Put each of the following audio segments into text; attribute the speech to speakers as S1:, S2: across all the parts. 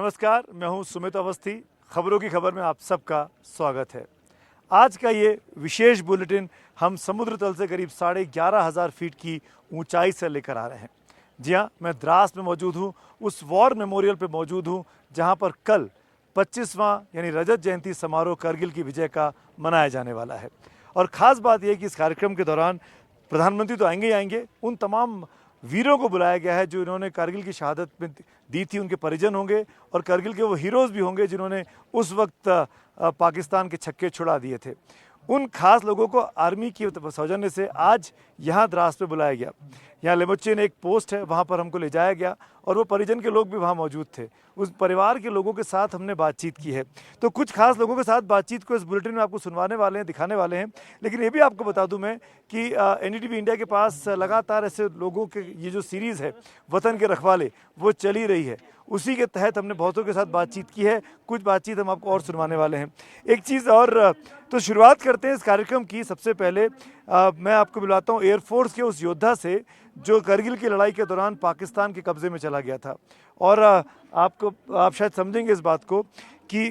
S1: नमस्कार, मैं हूं सुमित अवस्थी। खबरों की खबर में आप सबका स्वागत है। आज का ये विशेष बुलेटिन हम समुद्र तल से करीब 11,500 फीट की ऊंचाई से लेकर आ रहे हैं। जी हाँ, मैं द्रास में मौजूद हूं, उस वॉर मेमोरियल पे मौजूद हूं जहां पर कल 25वां यानी रजत जयंती समारोह करगिल की विजय का मनाया जाने वाला है। और ख़ास बात यह कि इस कार्यक्रम के दौरान प्रधानमंत्री तो आएंगे ही आएंगे, उन तमाम वीरों को बुलाया गया है जो इन्होंने कारगिल की शहादत में दी थी, उनके परिजन होंगे और करगिल के वो हीरोज़ भी होंगे जिन्होंने उस वक्त पाकिस्तान के छक्के छुड़ा दिए थे। उन खास लोगों को आर्मी की सौजन्य से आज यहाँ द्रास पे बुलाया गया। यहाँ लेमोच्चे एक पोस्ट है, वहाँ पर हमको ले जाया गया और वो परिजन के लोग भी वहाँ मौजूद थे। उस परिवार के लोगों के साथ हमने बातचीत की है। तो कुछ खास लोगों के साथ बातचीत को इस बुलेटिन में आपको सुनवाने वाले हैं, दिखाने वाले हैं। लेकिन ये भी आपको बता दूं मैं कि एनडीटीवी इंडिया के पास लगातार ऐसे लोगों के ये जो सीरीज़ है वतन के रखवाले, वो चली रही है। उसी के तहत हमने बहुतों के साथ बातचीत की है। कुछ बातचीत हम आपको और सुनवाने वाले हैं। एक चीज़ और, तो शुरुआत करते हैं इस कार्यक्रम की। सबसे पहले मैं आपको बुलाता हूँ एयरफोर्स के उस योद्धा से जो करगिल की लड़ाई के दौरान पाकिस्तान के कब्ज़े में चला गया था। और आप शायद समझेंगे इस बात को कि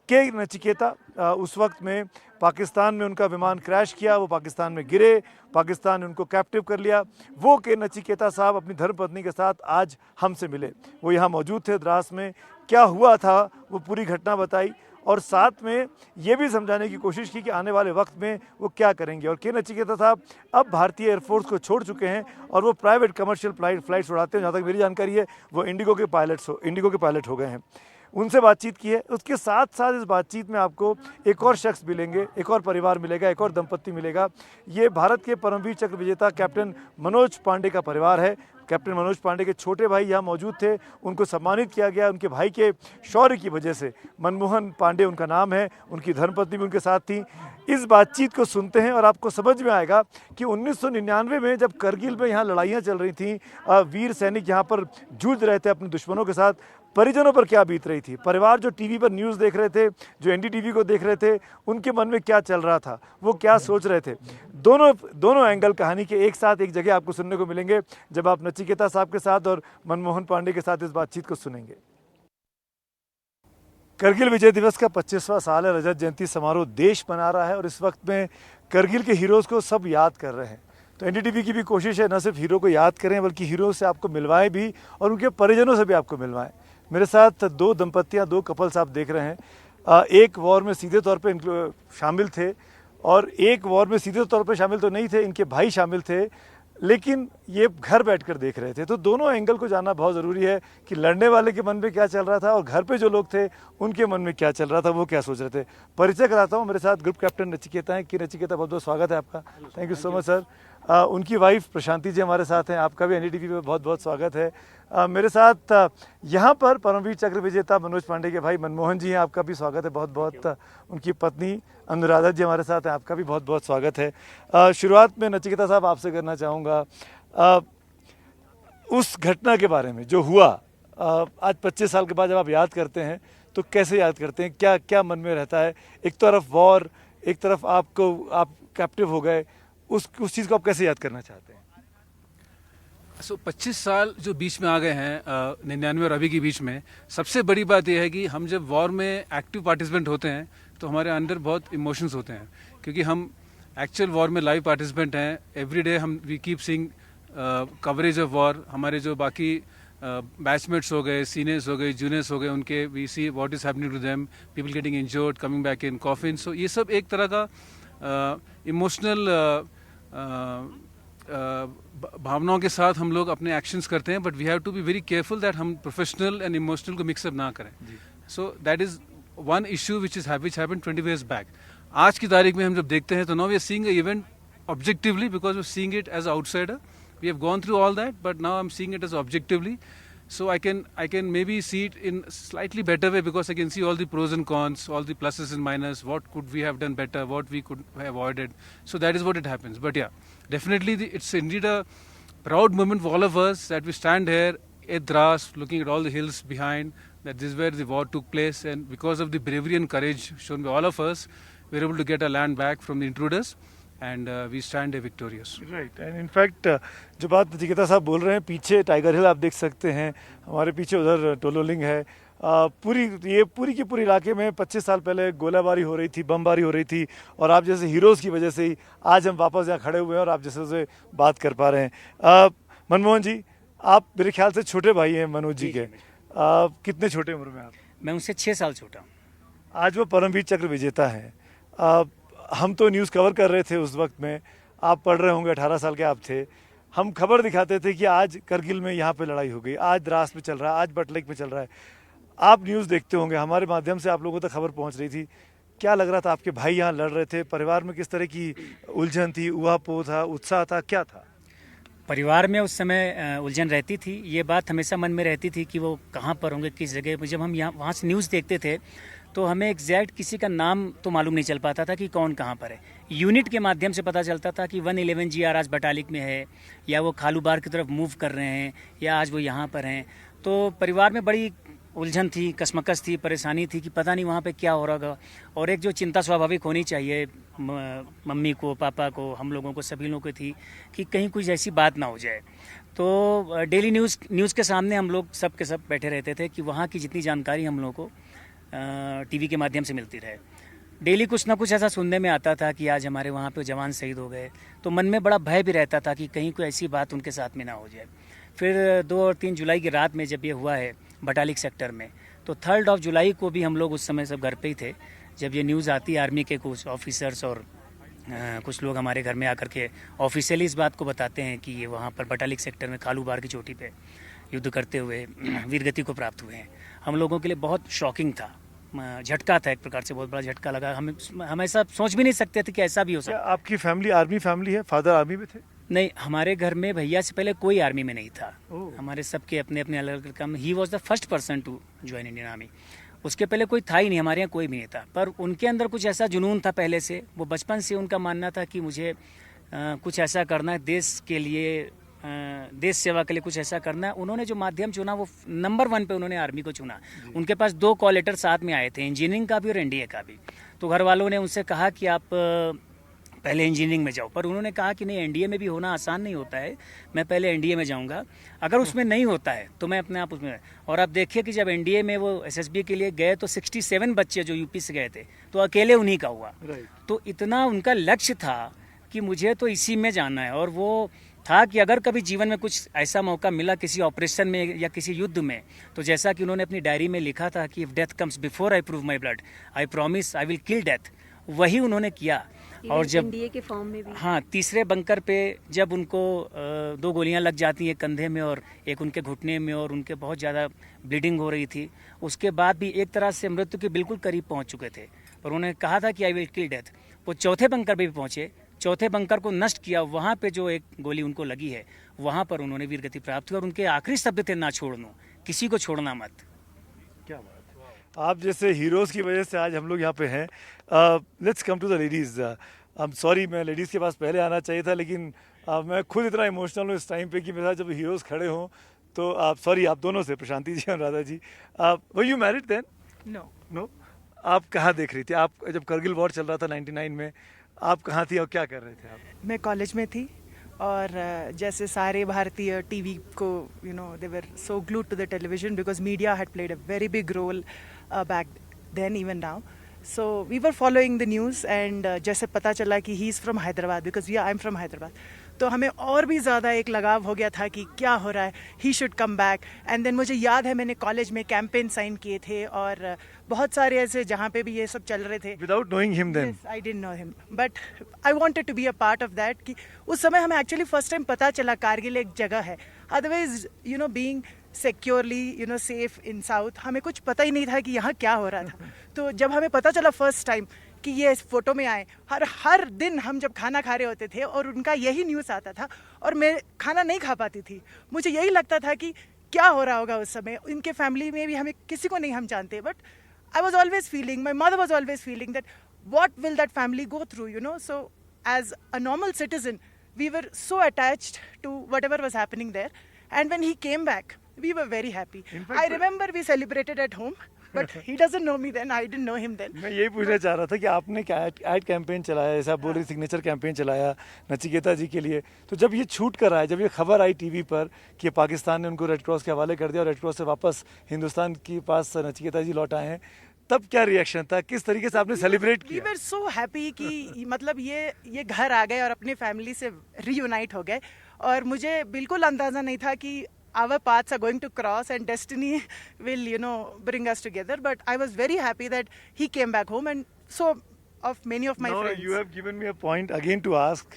S1: के नचिकेता उस वक्त में पाकिस्तान में उनका विमान क्रैश किया, वो पाकिस्तान में गिरे, पाकिस्तान ने उनको कैप्टिव कर लिया। वो के नचिकेता साहब अपनी धर्मपत्नी के साथ आज हमसे मिले। वो यहाँ मौजूद थे द्रास में। क्या हुआ था वो पूरी घटना बताई और साथ में ये भी समझाने की कोशिश की कि आने वाले वक्त में वो क्या करेंगे। और के नचिकेता साहब अब भारतीय एयरफोर्स को छोड़ चुके हैं और वो प्राइवेट कमर्शियल फ्लाइट्स उड़ाते हैं। जहाँ तक मेरी जानकारी है वो इंडिगो के पायलट हो गए हैं। उनसे बातचीत की है। उसके साथ साथ इस बातचीत में आपको एक और शख्स मिलेंगे, एक और परिवार मिलेगा, एक और दंपत्ति मिलेगा। ये भारत के परमवीर चक्र विजेता कैप्टन मनोज पांडे का परिवार है। कैप्टन मनोज पांडे के छोटे भाई यहाँ मौजूद थे, उनको सम्मानित किया गया उनके भाई के शौर्य की वजह से। मनमोहन पांडे उनका नाम है, उनकी धर्मपत्नी भी उनके साथ थी। इस बातचीत को सुनते हैं और आपको समझ में आएगा कि 1999 में जब करगिल में यहाँ लड़ाइयाँ चल रही थीं, वीर सैनिक यहाँ पर जूझ रहे थे अपने दुश्मनों के साथ, परिजनों पर क्या बीत रही थी। परिवार जो टीवी पर न्यूज़ देख रहे थे, जो एनडीटीवी को देख रहे थे, उनके मन में क्या चल रहा था, वो क्या सोच रहे थे। दोनों एंगल कहानी के एक साथ एक जगह आपको सुनने को मिलेंगे जब आप नचिकेता साहब के साथ और मनमोहन पांडे के साथ इस बातचीत को सुनेंगे। करगिल विजय दिवस का 25वां साल है। रजत जयंती समारोह देश मना रहा है और इस वक्त में करगिल के हीरोज़ को सब याद कर रहे हैं। तो एनडीटीवी की भी कोशिश है न सिर्फ हीरो को याद करें बल्कि हीरो से आपको मिलवाएं भी और उनके परिजनों से भी आपको मिलवाएं। मेरे साथ दो दंपत्तियां, दो कपल्स आप देख रहे हैं। एक वॉर में सीधे तौर पे शामिल थे और एक वॉर में सीधे तौर पे शामिल तो नहीं थे, इनके भाई शामिल थे, लेकिन ये घर बैठकर देख रहे थे। तो दोनों एंगल को जानना बहुत ज़रूरी है कि लड़ने वाले के मन में क्या चल रहा था और घर पे जो लोग थे उनके मन में क्या चल रहा था, वो क्या सोच रहे थे। परिचय कराता हूँ, मेरे साथ ग्रुप कैप्टन नचिकेता हैं। कि नचिकेता, बहुत बहुत स्वागत है आपका। Thank you so much sir. उनकी वाइफ प्रशांति जी हमारे साथ हैं। आपका भी एनडीटीवी पे बहुत बहुत स्वागत है। मेरे साथ यहाँ पर परमवीर चक्र विजेता मनोज पांडे के भाई मनमोहन जी हैं, आपका भी स्वागत है बहुत बहुत। उनकी पत्नी अनुराधा जी हमारे साथ हैं, आपका भी बहुत बहुत स्वागत है। शुरुआत में नचिकेता साहब आपसे करना चाहूँगा उस घटना के बारे में जो हुआ। आज 25 साल के बाद जब आप याद करते हैं तो कैसे याद करते हैं, क्या क्या मन में रहता है। एक तरफ वॉर, एक तरफ आप कैप्टिव हो गए, उस चीज़ को आप कैसे याद करना चाहते हैं।
S2: 25 साल जो बीच में आ गए हैं 99 और अभी के बीच में, सबसे बड़ी बात यह है कि हम जब वॉर में एक्टिव पार्टिसिपेंट होते हैं तो हमारे अंदर बहुत इमोशंस होते हैं, क्योंकि हम एक्चुअल वॉर में लाइव पार्टिसिपेंट हैं। एवरी डे हम we keep seeing coverage of war. हमारे जो बाकी बैचमेट्स हो गए, सीनियर्स हो गए, जूनियर्स हो गए, उनके we see what is happening to them, people getting injured, coming back in coffin. So ये सब एक तरह का इमोशनल भावनाओं के साथ हम लोग अपने एक्शंस करते हैं। But we have to be very careful that हम प्रोफेशनल एंड इमोशनल को मिक्सअप ना करें। So that is one issue which happened 20 years back. आज की तारीख में हम जब देखते हैं तो now we are seeing event objectively because we are seeing it as outsider. We have gone through all that but now I am seeing it as objectively. So I can maybe see it in slightly better way because I can see all the pros and cons, all the pluses and minus, what could we have done better, what we could have avoided. So that is what it happens. But yeah, definitely it's indeed a proud moment for all of us that we stand here at Dras looking at all the hills behind, that this is where the war took place, and because of the bravery and courage shown by all of us, we were able to get our land back from the intruders. And we stand there victorious.
S1: Right. And in fact जो बात नचिकेता साहब बोल रहे हैं, पीछे tiger हिल आप देख सकते हैं, हमारे पीछे उधर टोलोलिंग है। पूरी की पूरी इलाके में 25 साल पहले गोलाबारी हो रही थी, बमबारी हो रही थी, और आप जैसे हीरोज़ की वजह से ही आज हम वापस यहाँ खड़े हुए हैं और आप जैसे से बात कर पा रहे हैं। मनमोहन जी, आप मेरे ख्याल से छोटे भाई हैं मनोज जी के। कितने छोटे उम्र में आप?
S3: मैं उनसे 6 साल छोटा हूँ।
S1: आज वो परमवीर चक्र विजेता हैं। हम तो न्यूज़ कवर कर रहे थे उस वक्त में, आप पढ़ रहे होंगे, 18 साल के आप थे। हम खबर दिखाते थे कि आज करगिल में यहाँ पे लड़ाई हो गई, आज द्रास में चल रहा है, आज बटलेक में चल रहा है। आप न्यूज़ देखते होंगे, हमारे माध्यम से आप लोगों तक खबर पहुँच रही थी। क्या लग रहा था? आपके भाई यहाँ लड़ रहे थे, परिवार में किस तरह की उलझन थी, ऊहापोह था, उत्साह था, क्या था?
S3: परिवार में उस समय उलझन रहती थी। ये बात हमेशा मन में रहती थी कि वो कहाँ पर होंगे, किस जगह। जब हम यहाँ वहाँ से न्यूज़ देखते थे तो हमें एग्जैक्ट किसी का नाम तो मालूम नहीं चल पाता था कि कौन कहाँ पर है। यूनिट के माध्यम से पता चलता था कि 111 GR आज बटालिक में है, या वो खालूबार की तरफ मूव कर रहे हैं, या आज वो यहाँ पर हैं। तो परिवार में बड़ी उलझन थी, कसमकस थी, परेशानी थी कि पता नहीं वहाँ पे क्या हो रहा होगा। और एक जो चिंता स्वाभाविक होनी चाहिए मम्मी को, पापा को, हम लोगों को, सभी लोगों को थी कि कहीं कुछ ऐसी बात ना हो जाए। तो डेली न्यूज़ के सामने हम लोग सब के सब बैठे रहते थे कि वहाँ की जितनी जानकारी हम लोगों को टीवी के माध्यम से मिलती रहे। डेली कुछ ना कुछ ऐसा सुनने में आता था कि आज हमारे वहाँ पे जवान शहीद हो गए, तो मन में बड़ा भय भी रहता था कि कहीं कोई ऐसी बात उनके साथ में ना हो जाए। फिर 2 और 3 जुलाई की रात में जब ये हुआ है बटालिक सेक्टर में, तो 3 जुलाई को भी हम लोग उस समय सब घर पे ही थे। जब ये न्यूज़ आती, आर्मी के कुछ ऑफिसर्स और कुछ लोग हमारे घर में आकर के ऑफिशियली इस बात को बताते हैं कि ये वहाँ पर बटालिक सेक्टर में खालूबार की चोटी पे युद्ध करते हुए वीरगति को प्राप्त हुए हैं। हम लोगों के लिए बहुत शॉकिंग था, झटका था, एक प्रकार से बहुत बड़ा झटका लगा। हम ऐसा सोच भी नहीं सकते थे कि ऐसा भी हो सकता।
S1: आपकी फैमिली आर्मी फैमिली है? फादर आर्मी में थे?
S3: नहीं, हमारे घर में भैया से पहले कोई आर्मी में नहीं था। हमारे सबके अपने अपने अलग अलग काम। He was the first person to join Indian army. उसके पहले कोई था ही नहीं, हमारे यहाँ कोई भी नहीं था। पर उनके अंदर कुछ ऐसा जुनून था पहले से, वो बचपन से उनका मानना था कि मुझे कुछ ऐसा करना है देश के लिए, देश सेवा के लिए कुछ ऐसा करना है। उन्होंने जो माध्यम चुना वो नंबर 1 पे उन्होंने आर्मी को चुना। उनके पास 2 कॉल लेटर साथ में आए थे, इंजीनियरिंग का भी और एनडीए का भी। तो घर वालों ने उनसे कहा कि आप पहले इंजीनियरिंग में जाओ, पर उन्होंने कहा कि नहीं, एनडीए में भी होना आसान नहीं होता है, मैं पहले एनडीए में जाऊंगा। अगर उसमें नहीं होता है तो मैं अपने आप उसमें। और आप देखिए कि जब एनडीए में वो एसएसबी के लिए गए तो 67 बच्चे जो यूपी से गए थे, तो अकेले उन्हीं का हुआ। तो इतना उनका लक्ष्य था कि मुझे तो इसी में जाना है। और वो था कि अगर कभी जीवन में कुछ ऐसा मौका मिला किसी ऑपरेशन में या किसी युद्ध में, तो जैसा कि उन्होंने अपनी डायरी में लिखा था कि if death comes before I prove my blood I promise I will kill death, वही उन्होंने किया। और जब
S4: इंडिया के फॉर्म में भी,
S3: हाँ, तीसरे बंकर पे जब उनको 2 गोलियां लग जाती हैं, कंधे में और एक उनके घुटने में, और उनके बहुत ज़्यादा ब्लीडिंग हो रही थी, उसके बाद भी एक तरह से मृत्यु के बिल्कुल करीब पहुंच चुके थे। पर उन्होंने कहा था कि आई विल किल डेथ। वो चौथे बंकर पे भी पहुंचे, चौथे बंकर को नष्ट किया। वहाँ पे जो एक गोली उनको लगी है, वहाँ पर उन्होंने वीरगति प्राप्त हुई। और उनके आखिरी शब्द थे, ना छोड़ना, किसी को छोड़ना मत।
S1: क्या बात है। आप जैसे हीरोज़ की वजह से आज हम लोग यहाँ पे हैं। Let's come to the ladies. I am sorry, मैं लेडीज़ के पास पहले आना चाहिए था, लेकिन मैं खुद इतना इमोशनल हूँ इस टाइम पे कि मेरे साथ जब हीरोज़ खड़े हों तो आप सॉरी, आप दोनों से, प्रशांति जी और Radha ji. Were you married then?
S5: No.
S1: No. आप कहाँ देख रही थी? आप जब करगिल वॉर चल रहा था 99 में, आप कहाँ थी और क्या कर रहे थे आप?
S5: मैं कॉलेज में थी, और जैसे सारे भारतीय टीवी को, you know, they were so glued to the television because media had played a very big role back then even now. So we were following the news and जैसे पता चला कि he is from Hyderabad because I am from Hyderabad, तो हमें और भी ज़्यादा एक लगाव हो गया था कि क्या हो रहा है, he should come back. And then मुझे याद है मैंने कॉलेज में कैंपेन साइन किए थे और बहुत सारे ऐसे जहाँ पे भी ये सब चल रहे थे.
S1: Without knowing him then?
S5: Yes, I didn't know him, but I wanted to be a part of that. कि उस समय हमें एक्चुअली फर्स्ट टाइम पता चला कारगिल एक जगह है. Otherwise, you know, being securely, you know, safe in South, हमें कुछ पता ही नहीं था कि यहाँ क्या हो रहा था. तो जब हमें पता चला फर्स्ट टाइम कि ये फोटो में आए, हर दिन हम जब खाना खा रहे होते थे और उनका यही न्यूज़ आता था और मैं खाना नहीं खा पाती थी. मुझे यही लगता था कि क्या हो रहा होगा उस समय. इनके फैमिली में भी हमें किसी को नहीं हम जानते, but I was always feeling, my mother was always feeling that what will that family go through, you know. So as a normal citizen, we were so attached to whatever was happening there. And when he came back, we were very happy. I remember we celebrated at home but he doesn't know me then. I didn't know him then.
S1: मैं यही पूछना चाह रहा था कि आपने क्या ad campaign चलाया, जैसे आप बोल रहे सिग्नेचर कैंपेन चलाया नचिकेता जी के लिए, तो जब ये छूट कर आया, जब ये खबर आई टीवी पर कि पाकिस्तान ने उनको रेड क्रॉस के हवाले कर दिया और रेड क्रॉस से वापस हिंदुस्तान के पास नचिकेता जी लौट आए हैं, तब क्या रिएक्शन था, किस तरीके से आपने सेलिब्रेट
S5: We
S1: किया?
S5: were so happy कि मतलब ये घर आ गए और अपने फैमिली से reunite हो गए, और मुझे बिल्कुल अंदाजा नहीं था कि our paths are going to cross and destiny will, you know, bring us together. But I was very happy that he came back home, and so of many of my
S1: No,
S5: friends.
S1: you have given me a point again to ask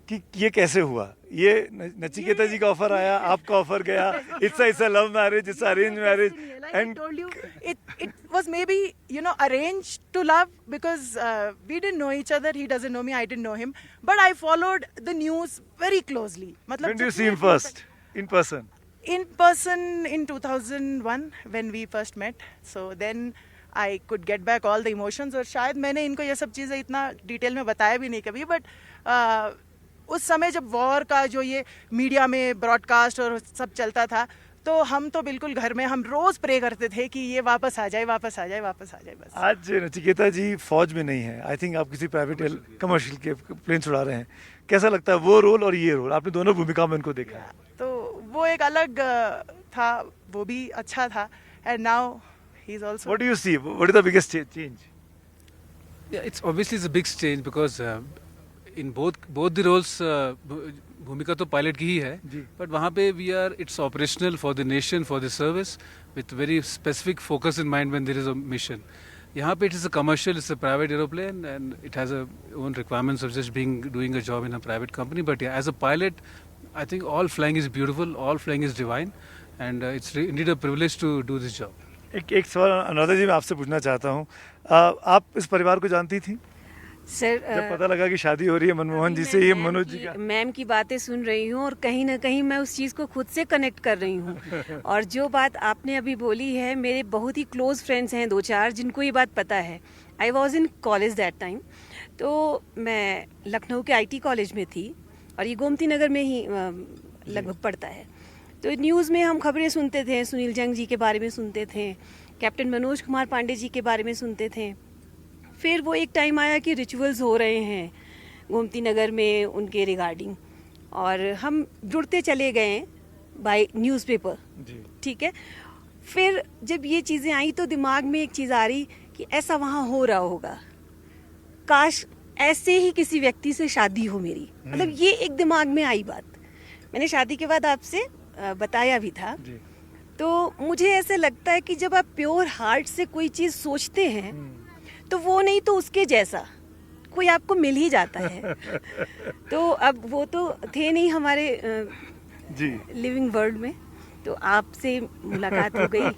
S1: कि ये कैसे हुआ, ये नचिकेता जी का offer आया, आपका offer गया, it's a love marriage, it's arranged marriage,
S5: Like I
S1: and
S5: told you, it was maybe, you know, arranged to love, because we didn't know each other. He doesn't know me, I didn't know him. But I followed the news very closely.
S1: when do you see him first in person?
S5: In person in 2001 when we first met. So then I could get back all the emotions. और शायद मैंने इनको ये सब चीज़ें इतना detail में बताया भी नहीं कभी, बट उस समय जब वॉर का जो ये मीडिया में ब्रॉडकास्ट और सब चलता था, तो हम तो बिल्कुल घर में हम रोज प्रे करते थे कि ये वापस आ जाए, वापस आ जाए, वापस आ जाए बस।
S1: आज नचिकेता जी फौज में नहीं है, आई थिंक आप किसी प्राइवेट कमर्शियल के प्लेन उड़ा रहे हैं, कैसा लगता है वो रोल और ये रोल, आपने दोनों भूमिका में उनको देखा है?
S5: तो वो एक अलग था, वो भी अच्छा था, and now he is also.
S1: What do you see? What is the biggest change?
S2: Yeah, it's obviously it's a big change because in both the roles भूमिका तो पायलट की ही है, बट वहाँ पे we are it's operational for the nation, for the service with very specific focus in mind when there is a mission. यहाँ पे it is a commercial, it's a private aeroplane and it has a own requirements of just doing a job in a private company. But as a pilot I think all flying is beautiful, all flying is divine and it's indeed a privilege to do this job.
S1: एक सवाल अनुराधा जी मैं आपसे पूछना चाहता हूँ, आप इस परिवार को जानती थी?
S4: सर
S1: जब पता लगा कि शादी हो रही है मनमोहन जी से, ये मनोज जी का,
S4: मैम की बातें सुन रही हूँ और कहीं ना कहीं मैं उस चीज़ को खुद से कनेक्ट कर रही हूँ. और जो बात आपने अभी बोली है, मेरे बहुत ही क्लोज फ्रेंड्स हैं 2-4 जिनको ये बात पता है. I was in college that time, तो मैं लखनऊ के IT कॉलेज में थी और ये गोमती नगर में ही लगभग पड़ता है. तो न्यूज़ में हम खबरें सुनते थे, सुनील जंग जी के बारे में सुनते थे, कैप्टन मनोज कुमार पांडे जी के बारे में सुनते थे. फिर वो एक टाइम आया कि रिचुअल्स हो रहे हैं गोमती नगर में उनके रिगार्डिंग, और हम जुड़ते चले गए बाय न्यूज़पेपर. ठीक है. फिर जब ये चीज़ें आई तो दिमाग में एक चीज़ आ रही कि ऐसा वहाँ हो रहा होगा, काश ऐसे ही किसी व्यक्ति से शादी हो मेरी. मतलब ये एक दिमाग में आई बात. मैंने शादी के बाद आपसे बताया भी था. तो मुझे ऐसे लगता है कि जब आप प्योर हार्ट से कोई चीज़ सोचते हैं तो वो नहीं तो उसके जैसा कोई आपको मिल ही जाता है. तो अब वो तो थे नहीं हमारे लिविंग वर्ल्ड में, तो आपसे मुलाकात हो गई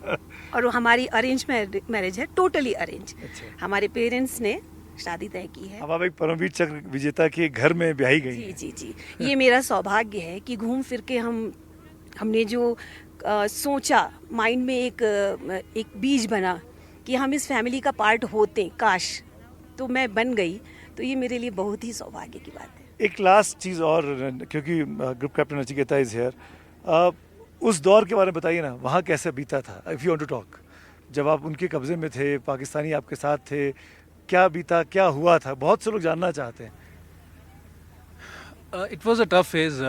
S4: और वो हमारी अरेंज मैरिज है, टोटली अरेंज. हमारे पेरेंट्स ने शादी तय की है.
S1: अब आप एक परमवीर चक्र विजेता के घर में ब्याही गई हैं.
S4: जी. ये मेरा सौभाग्य है कि घूम फिर के हमने जो सोचा, माइंड में एक बीज बना कि हम इस फैमिली का पार्ट होते, काश तो मैं बन गई. तो ये मेरे लिए बहुत ही सौभाग्य की बात है.
S1: एक लास्ट चीज़ और, क्योंकि group captain Nachiketa is here, उस दौर के बारे में बताइए ना, वहाँ कैसे बीता था, if you want to talk. जब आप उनके कब्जे में थे, पाकिस्तानी आपके साथ थे, क्या बीता, क्या हुआ था, बहुत से लोग जानना चाहते हैं.
S2: It was a tough phase.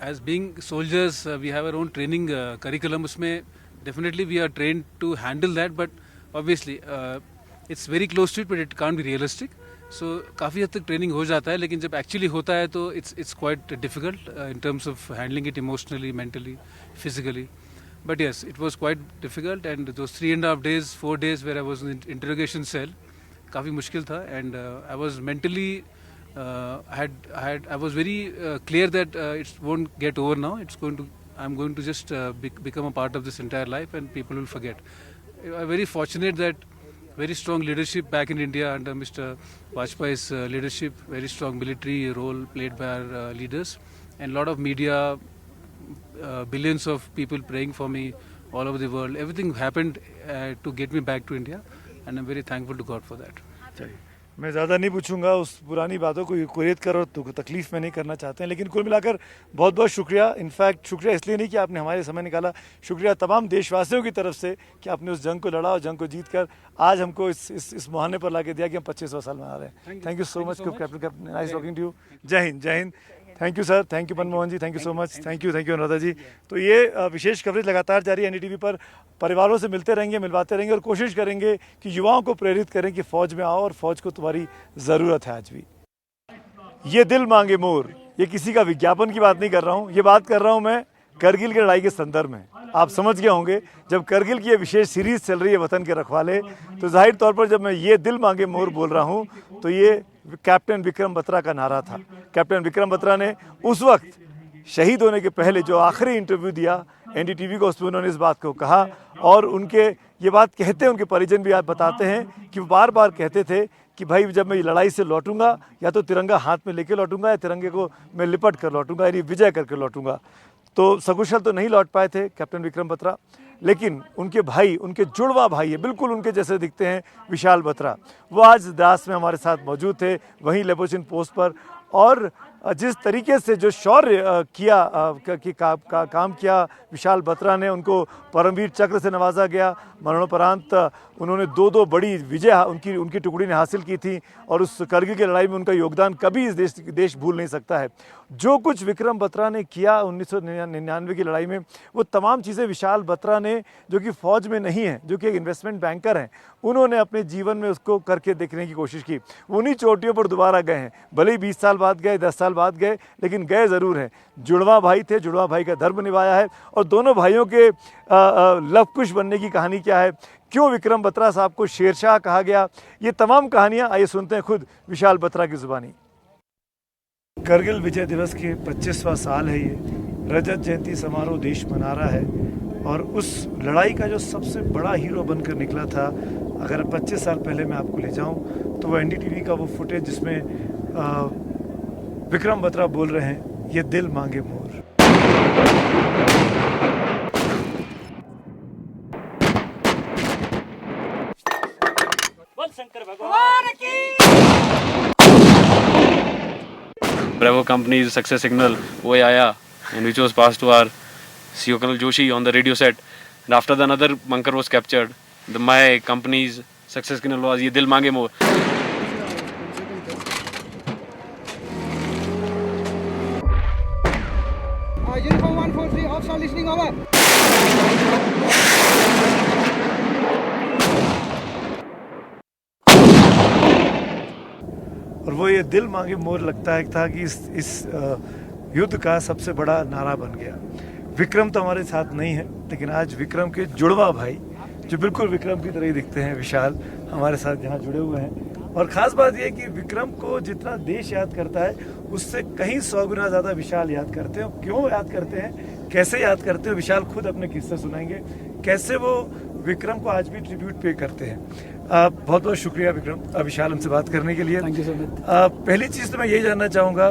S2: As being soldiers, we have our own training curriculum. उसमें definitely we are trained to handle that, but obviously it's very close to it, but it can't be realistic. So काफ़ी हद तक training हो जाता है, लेकिन जब actually होता है तो it's quite difficult in terms of handling it emotionally, mentally, physically. But yes, it was quite difficult, and those 3.5 days, 4 days where I was in interrogation cell, काफ़ी मुश्किल था, and I was mentally I was very clear that it won't get over now. I'm going to just become a part of this entire life, and people will forget. I'm very fortunate that very strong leadership back in India under Mr. Vajpayee's leadership, very strong military role played by our leaders, and a lot of media, billions of people praying for me all over the world. Everything happened to get me back to India, and I'm very thankful to God for that.
S1: मैं ज़्यादा नहीं पूछूंगा, उस पुरानी बातों को कुरेद कर और तो तकलीफ़ में नहीं करना चाहते हैं, लेकिन कुल मिलाकर बहुत बहुत शुक्रिया। इनफैक्ट शुक्रिया इसलिए नहीं कि आपने हमारे समय निकाला, शुक्रिया तमाम देशवासियों की तरफ से कि आपने उस जंग को लड़ा और जंग को जीत कर आज हमको इस मुहाने पर ला के दिया कि हम 25वां साल मना रहे हैं। Thank you so much captain, nice talking to you. Jai Hind, Jai Hind. Thank you sir, thank you Manmohan ji, thank you so much, thank you Anuradha ji. तो ये विशेष कवरेज लगातार जारी है एनडीटीवी पर। परिवारों से मिलते रहेंगे, मिलवाते रहेंगे और कोशिश करेंगे कि युवाओं को प्रेरित करें कि फौज में आओ और फौज को तुम्हारी ज़रूरत है आज भी। ये दिल मांगे मोर, ये किसी का विज्ञापन की बात नहीं कर रहा हूँ, ये बात कर रहा हूँ मैं करगिल की लड़ाई के संदर्भ में। आप समझ गए होंगे जब करगिल की ये विशेष सीरीज चल रही है वतन के रखवाले, तो जाहिर तौर पर जब मैं ये दिल मांगे मोर बोल रहा हूँ तो ये कैप्टन विक्रम बत्रा का नारा था। कैप्टन विक्रम बत्रा ने उस वक्त शहीद होने के पहले जो आखिरी इंटरव्यू दिया एनडीटीवी को, उसमें उन्होंने इस बात को कहा और उनके ये बात कहते हैं, उनके परिजन भी आज बताते हैं कि वो बार बार कहते थे कि भाई जब मैं लड़ाई से लौटूंगा या तो तिरंगा हाथ में लेके लौटूंगा या तिरंगे को मैं लिपट कर लौटूंगा, यानी विजय करके लौटूंगा। तो सकुशल तो नहीं लौट पाए थे कैप्टन विक्रम बत्रा, लेकिन उनके भाई, उनके जुड़वा भाई है, बिल्कुल उनके जैसे दिखते हैं, विशाल बत्रा, वो आज द्रास में हमारे साथ मौजूद थे, वहीं लेपोचिन पोस्ट पर। और जिस तरीके से जो शौर्य काम किया विशाल बत्रा ने, उनको परमवीर चक्र से नवाजा गया। मरणोपरांत उन्होंने दो बड़ी विजय उनकी टुकड़ी ने हासिल की थी और उस करगिल की लड़ाई में उनका योगदान कभी इस देश भूल नहीं सकता है। जो कुछ विक्रम बत्रा ने किया 1999 की लड़ाई में, वो तमाम चीज़ें विशाल बत्रा ने, जो कि फ़ौज में नहीं है, जो कि एक इन्वेस्टमेंट बैंकर हैं, उन्होंने अपने जीवन में उसको करके देखने की कोशिश की। वो उन्हीं चोटियों पर दोबारा गए हैं, भले ही 20 साल बाद गए, 10 साल बाद गए, लेकिन गए ज़रूर हैं। जुड़वा भाई थे, जुड़वा भाई का धर्म निभाया है। और दोनों भाइयों के लवकुश बनने की कहानी क्या है, क्यों विक्रम बत्रा साहब को शेरशाह कहा गया, ये तमाम कहानियाँ आइए सुनते हैं खुद विशाल बत्रा की ज़ुबानी। करगिल विजय दिवस के 25वां साल है ये, रजत जयंती समारोह देश मना रहा है और उस लड़ाई का जो सबसे बड़ा हीरो बनकर निकला था, अगर 25 साल पहले मैं आपको ले जाऊं तो वो एनडीटीवी का वो फुटेज जिसमें विक्रम बत्रा बोल रहे हैं, ये दिल मांगे मोर।
S6: Bravo company's success signal वो आया and which was passed to our CEO Colonel Joshi on the radio set, and after that another bunker was captured. My company's success signal was ये दिल मांगे मोर।
S7: Uniform 143 offshore listening over.
S1: और वो ये दिल मांगे मोर लगता है था कि इस युद्ध का सबसे बड़ा नारा बन गया। विक्रम तो हमारे साथ नहीं है, लेकिन आज विक्रम के जुड़वा भाई, जो बिल्कुल विक्रम की तरह ही दिखते हैं, विशाल, हमारे साथ यहाँ जुड़े हुए हैं। और ख़ास बात यह कि विक्रम को जितना देश याद करता है, उससे कहीं 100 गुना ज़्यादा विशाल याद करते हैं। क्यों याद करते हैं, कैसे याद करते हैं, विशाल खुद अपने किस्से सुनाएंगे, कैसे वो विक्रम को आज भी ट्रिब्यूट पे करते हैं। बहुत बहुत शुक्रिया विक्रम, विशाल, हमसे बात करने के लिए।
S8: Thank you so much.
S1: पहली चीज़ तो मैं यही जानना चाहूँगा,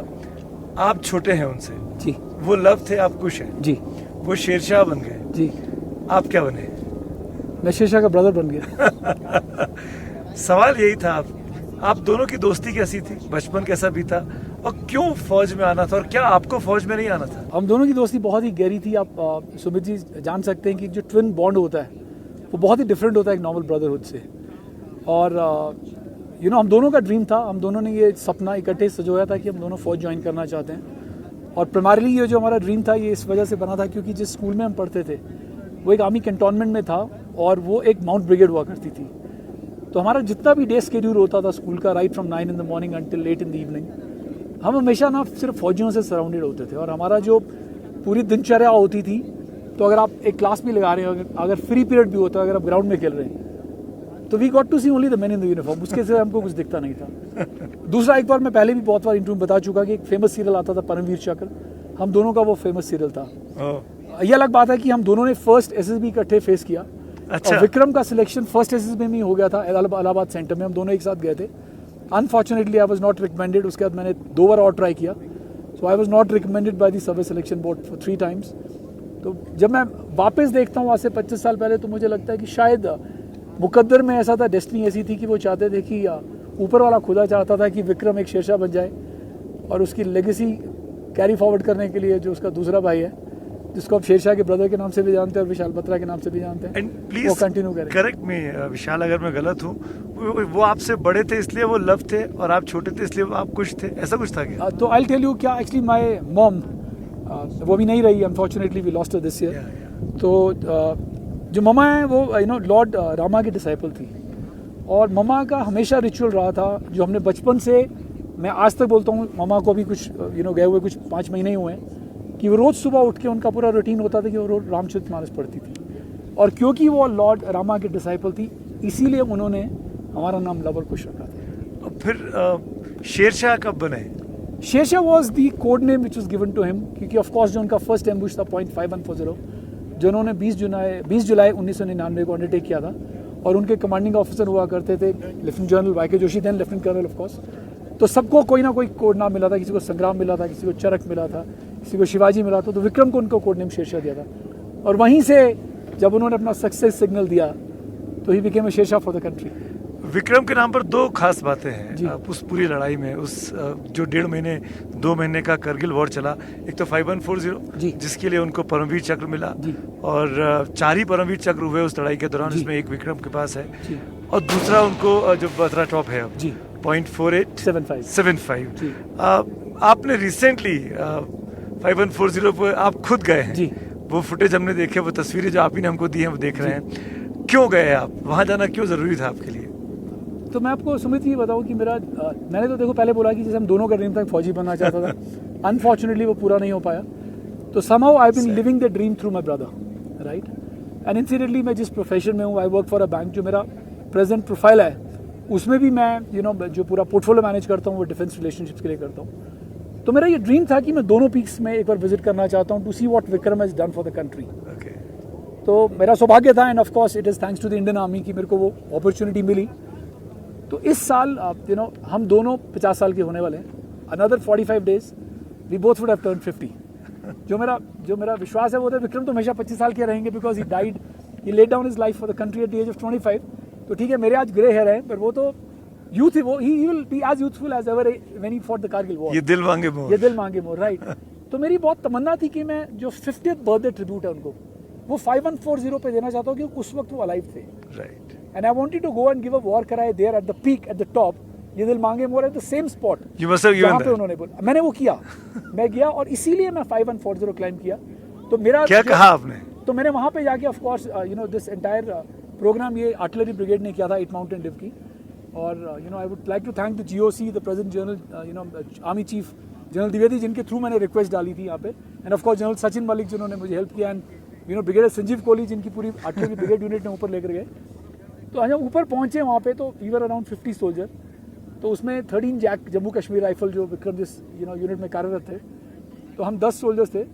S1: आप छोटे हैं उनसे
S8: जी,
S1: वो लव थे, आप खुश हैं
S8: जी,
S1: वो शेरशाह बन गए
S8: जी,
S1: आप क्या बने?
S8: मैं शेरशाह का ब्रदर बन गया।
S1: सवाल यही था, आप दोनों की दोस्ती कैसी थी, बचपन कैसा बीता और क्यों फौज में आना था, और क्या आपको फौज में नहीं आना था?
S8: हम दोनों की दोस्ती बहुत ही गहरी थी। आप सुमित जी जान सकते हैं कि जो ट्विन बॉन्ड होता है वो बहुत ही डिफरेंट होता है एक नॉर्मल ब्रदरहुड से। और हम दोनों का ड्रीम था, हम दोनों ने ये सपना इकट्ठे सजोया था कि हम दोनों फौज ज्वाइन करना चाहते हैं। और प्राइमरीली ये जो हमारा ड्रीम था ये इस वजह से बना था क्योंकि जिस स्कूल में हम पढ़ते थे वो एक आर्मी कैंटोनमेंट में था और वो एक माउंट ब्रिगेड हुआ करती थी। तो हमारा जितना भी डे शेड्यूल होता था स्कूल का, right from 9 in the morning until late in the evening, हम हमेशा ना सिर्फ फौजियों से सराउंडेड होते थे। और हमारा जो पूरी दिनचर्या होती थी, तो अगर आप एक क्लास भी लगा रहे हो, अगर फ्री पीरियड भी होता है, अगर आप ग्राउंड में खेल रहे हैं, तो we got to see only the man in the uniform, उसके सिवा हमको कुछ दिखता नहीं था। दूसरा, एक बार मैं पहले भी बहुत बार इंटरव्यू में बता चुका कि एक फेमस सीरियल आता था परमवीर चक्र, हम दोनों का वो फेमस सीरियल था। ये अलग बात है कि हम दोनों ने फर्स्ट एसएसबी इकट्ठे फेस किया।
S1: अच्छा।
S8: और विक्रम का सिलेक्शन फर्स्ट एसएसबी में ही हो गया था, इलाहाबाद सेंटर में हम दोनों एक साथ गए थे। Unfortunately I was not recommended, उसके बाद मैंने 2 बार और ट्राई किया, so I was not recommended by the service selection board for 3 times। तो जब मैं वापस देखता हूँ आज से 25 साल पहले, तो मुझे लगता है कि शायद मुकद्दर में ऐसा था, डेस्टिनी ऐसी थी कि वो चाहते थे कि ऊपर वाला खुदा चाहता था कि विक्रम एक शेरशाह बन जाए और उसकी लेगेसी कैरी फॉरवर्ड करने के लिए जो उसका दूसरा भाई है, जिसको आप शेरशाह के ब्रदर के नाम से भी जानते हैं और विशाल बत्रा के नाम से भी जानते हैं,
S1: एंड
S8: वो
S1: प्लीज
S8: कंटिन्यू करें।
S1: करेक्ट मी विशाल अगर मैं गलत हूँ, वो आपसे बड़े थे इसलिए वो लव थे और आप छोटे थे इसलिए आप कुछ थे, ऐसा कुछ था क्या?
S8: तो आई टेल यू क्या एक्चुअली माय मॉम, वो भी नहीं रही, unfortunately we lost her this year. तो जो ममा है वो लॉर्ड रामा की डिसाइपल थी और ममा का हमेशा रिचुअल रहा था, जो हमने बचपन से, मैं आज तक बोलता हूँ, ममा को भी कुछ गए हुए कुछ 5 महीने ही हुए हैं, कि वो रोज़ सुबह उठ के उनका पूरा रूटीन होता था कि वो रोज़ रामचरितमानस पढ़ती थी। और क्योंकि वो लॉर्ड रामा की डिसाइपल थी, इसीलिए उन्होंने हमारा नाम लवर कुश रखा था।
S1: और फिर शेरशाह कब बने?
S8: Shershah was the code name which was given to him, क्योंकि ऑफकोर्स जो उनका फर्स्ट एम्बुश था .5140, जो उन्होंने 20 जुलाई 1999 को अंडरटेक किया था, और उनके कमांडिंग ऑफिसर हुआ करते थे lieutenant general Y K Joshi, then lieutenant colonel of course. तो सबको कोई ना कोई कोड नाम मिला था, किसी को संग्राम मिला था, किसी को चरक मिला था, किसी को शिवाजी मिला था, तो विक्रम को उनको कोड नेम शेरशाह दिया था। और वहीं से जब उन्होंने अपना सक्सेस सिग्नल दिया तो he became a Shershah for the country.
S1: Vikram के नाम पर 2 खास बातें
S8: जी।
S1: हैं उस पूरी लड़ाई में, उस जो 2 महीने का करगिल वॉर चला। एक तो 5140
S8: जी।
S1: जिसके लिए उनको परमवीर चक्र मिला,
S8: जी।
S1: और 4 ही परमवीर चक्र हुए उस लड़ाई के दौरान,
S8: जी।
S1: जिसमें एक विक्रम के पास है,
S8: जी।
S1: और दूसरा उनको जो बत्रा टॉप है अब,
S8: जी।
S1: .4875।
S8: जी।
S1: आपने रिसेंटली 5140 पर आप खुद गए हैं।
S8: जी।
S1: वो फुटेज हमने देखे, वो तस्वीरें जो आप ही ने हमको दी हैं वो देख रहे हैं। क्यों गए आप वहाँ? जाना क्यों ज़रूरी था आपके लिए?
S8: तो मैं आपको सुमित ये बताऊँ कि मैंने तो देखो पहले बोला कि जैसे हम दोनों का ड्रीम था, फौजी बनना चाहता था, अनफॉर्चुनेटली वो पूरा नहीं हो पाया। तो somehow I been living the dream through my brother, right. And incidentally मैं जिस प्रोफेशन में हूँ, I work for a bank, जो मेरा प्रेजेंट प्रोफाइल है उसमें भी मैं जो पूरा पोर्टफोलियो मैनेज करता हूँ वो डिफेंस रिलेशनशिप्स के लिए करता हूँ। तो मेरा ये ड्रीम था कि मैं दोनों पीक्स में एक बार विजिट करना चाहता हूँ, to see what Vikram has done for the country. तो मेरा सौभाग्य था, and of course it is thanks to the Indian army कि मेरे को वो अपॉर्चुनिटी मिली। तो इस साल हम दोनों 50 साल के होने वाले हैं। Another 45 days we both would have turn 50। जो मेरा विश्वास है वो था विक्रम तो हमेशा 25 साल के रहेंगे, because he died, he laid down his life for the country at the age of 25। तो ठीक है, मेरे आज ग्रे हेयर है, पर वो तो यूथ ही, वो he will be as youthful as ever when he fought the Kargil war.
S1: ये दिल मांगे मोर,
S8: राइट। तो मेरी बहुत तमन्ना थी कि मैं जो 50th बर्थडे ट्रिब्यूट है उनको, वो 5140 पे देना चाहता हूँ, क्योंकि उस वक्त वो अलाइव थे,
S1: right.
S8: And I wanted to go and give a war cry there at the peak, at the top, ये दिल मांगे more at the same spot जहाँ पे उन्होंने बोला। मैंने वो किया, मैं गया, और इसीलिए मैं 5140 क्लाइम किया। तो मेरा
S1: क्या कहा आपने?
S8: तो मैंने वहाँ पे जाके, of course this entire programme ये आर्टिलरी ब्रिगेड ने किया था 8 माउंटेन डिव की, और I would like to thank the GOC, the present general army chief general Dwivedi, जिनके थ्रू मैंने रिक्वेस्ट डाली थी यहाँ पे, and of course general Sachin Malik जिन्होंने मुझे हेल्प किया, एंड ब्रिगेडियर संजीव कोहली जिनकी पूरी आर्टिलरी ब्रिगेड यूनिट ने ऊपर लेकर गए। तो जब ऊपर पहुँचे वहाँ पे, तो वी वर अराउंड 50 सोल्जर। तो उसमें 13 जैक जम्मू कश्मीर राइफल जो विक्रम जिस यूनिट में कार्यरत थे, तो हम 10 सोल्जर्स थे।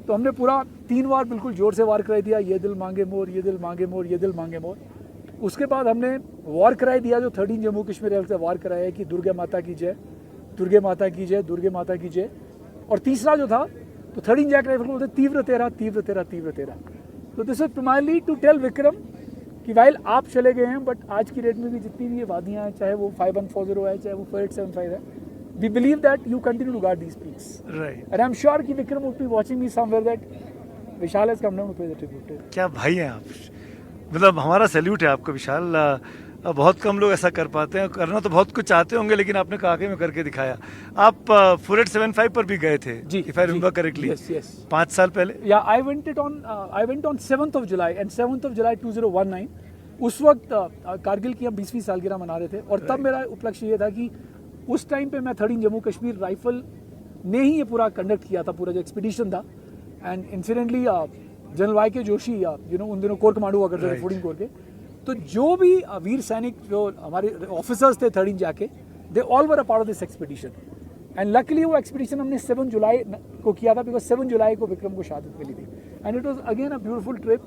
S8: तो हमने पूरा 3 बार बिल्कुल जोर से वार कराई दिया, ये दिल मांगे मोर, ये दिल मांगे मोर, ये दिल मांगे मोर। उसके बाद हमने वार कराई दिया, जो 13 जम्मू कश्मीर राइफल से वार कराया है कि दुर्गा माता की जय, दुर्गे माता की जय, दुर्गे माता की जय। और तीसरा जो था, तो 13 जैक राइफल को बोलते तीव्र तेरा, तीव्र तेरा, तीव्र तेरा। तो this is primarily to tell Vikram कि वाइल आप चले गए हैं, बट आज की डेट में भी जितनी भी ये वादियाँ हैं, चाहे वो 5140 है, चाहे वो 4875 है, we believe that you continue to guard these peaks.
S1: Right.
S8: And I'm sure कि Vikram would be watching me somewhere that Vishal has come down to pay the tribute.
S1: क्या भाई हैं आप, मतलब हमारा सैल्यूट है आपको विशाल। बहुत कम लोग ऐसा कर पाते हैं, करना तो बहुत कुछ चाहते होंगे, लेकिन आपने काके में करके दिखाया। आप 4875 पर भी गए थे, if I remember correctly.
S8: Yes.
S1: 5 साल पहले।
S8: Yeah, I went on 7th of July, and 7th of July 2019, उस वक्त कारगिल की हम 20वीं सालगिरह मना रहे थे, और तब मेरा उपलक्ष्य ये था कि उस टाइम पे मैं 13 जम्मू कश्मीर राइफल ने ही ये पूरा कंडक्ट किया था, पूरा जो एक्सपीडिशन था। And incidentally general Y K Joshi उन दिनों कोर कमांडो हुआ करते थे 14 कोर के, तो जो भी वीर सैनिक जो हमारे ऑफिसर्स थे 13 जाके, they all were a part of this expedition. And luckily वो एक्सपीडिशन हमने 7 जुलाई को किया था, बिकॉज 7 जुलाई को विक्रम को शहादत मिली थी, and it was again a beautiful trip.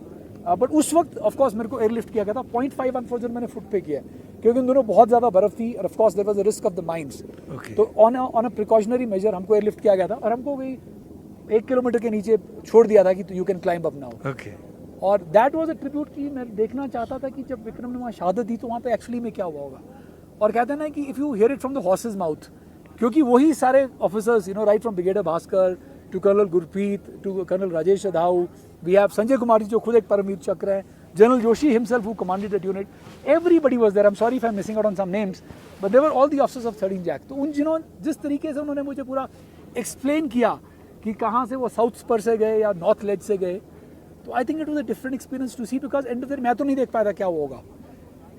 S8: But उस वक्त ऑफकोर्स मेरे को एयरलिफ्ट किया गया था, 0.5140 मैंने फुट पे किया, क्योंकि उन दोनों बहुत ज़्यादा बर्फ थी, और of course there was a risk of the mines. तो ऑन अ प्रिकॉशनरी मेजर हमको एयरलिफ्ट किया गया था, और हमको वही 1 किलोमीटर के नीचे छोड़ दिया था कि you can climb up now. और दैट वाज अ ट्रिब्यूट कि मैं देखना चाहता था कि जब विक्रम ने वहाँ शहादत दी तो वहाँ पे एक्चुअली में क्या हुआ होगा। और कहते हैं ना कि if you hear it from the horse's mouth, क्योंकि वही सारे officers, you know, right from brigadier Bhaskar to colonel Gurpreet to colonel Rajesh Adhau, we have Sanjay Kumar ji जो खुद एक परमवीर चक्र है, general Joshi himself who commanded that unit, everybody was there. I am sorry if I am missing out on some names, but they were all the officers of 13 Jack. तो उन जिस तरीके से उन्होंने मुझे पूरा एक्सप्लेन किया कि कहाँ से वो साउथ स्पर से गए या नॉर्थ लेज से गए, तो I think it was a different experience to see, because end of the day मैं तो नहीं देख पाया था क्या होगा।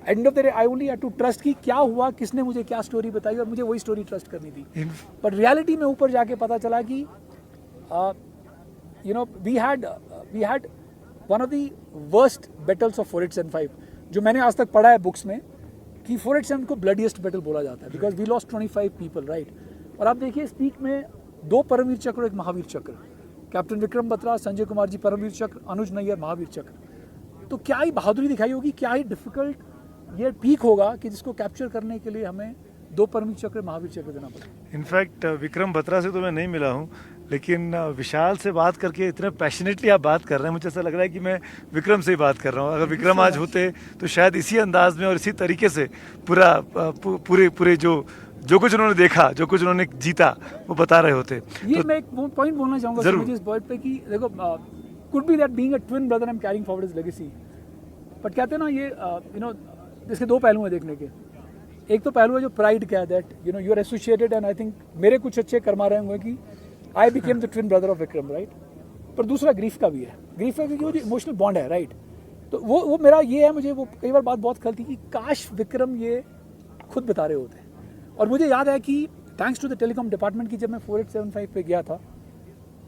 S8: End of the day I only had to trust कि क्या हुआ, किसने मुझे क्या स्टोरी बताई, और मुझे वही स्टोरी ट्रस्ट करनी थी। बट रियलिटी में ऊपर जाके पता चला कि you know we had one of the worst battles of 487, जो मैंने आज तक पढ़ा है बुक्स में, कि 487 को ब्लडीएस्ट बैटल बोला जाता है, because we lost 25 people, right. और आप देखिए इस पीक में 2 परमवीर चक्र और 1 महावीर चक्र, कैप्टन विक्रम बत्रा, संजय कुमार जी परमवीर चक्र, अनुज नैयर महावीर चक्र। तो क्या ही बहादुरी दिखाई होगी, क्या ही डिफिकल्ट ये पीक होगा कि जिसको कैप्चर करने के लिए हमें 2 परमवीर चक्र महावीर चक्र देना पड़ा।
S1: इनफैक्ट विक्रम बत्रा से तो मैं नहीं मिला हूँ, लेकिन विशाल से बात करके इतने पैशनेटली आप बात कर रहे हैं, मुझे ऐसा लग रहा है कि मैं विक्रम से ही बात कर रहा हूँ। अगर विक्रम आज होते तो शायद इसी अंदाज में और इसी तरीके से पूरे जो कुछ उन्होंने देखा, जो कुछ उन्होंने जीता, वो बता रहे होते।
S8: ये तो मैं एक पॉइंट बोलना चाहूँगा मुझे इस पॉइंट पे कि देखो, could be that being a twin brother I am carrying forward his legacy, but कहते हैं ना ये यू नो इसके 2 पहलू हैं देखने के। एक तो पहलू है जो प्राइड का है, that you know you are associated, and I think मेरे कुछ अच्छे कर्मा रहे होंगे कि I became the twin brother of Vikram, right. पर दूसरा ग्रीफ का भी है, ग्रीफ का क्योंकि वो इमोशनल बॉन्ड है, राइट। तो वो मेरा ये है, मुझे वो कई बार बात बहुत खलती कि काश विक्रम ये खुद बता रहे होते। और मुझे याद है कि thanks to the telecom department की जब मैं 4875 पे गया था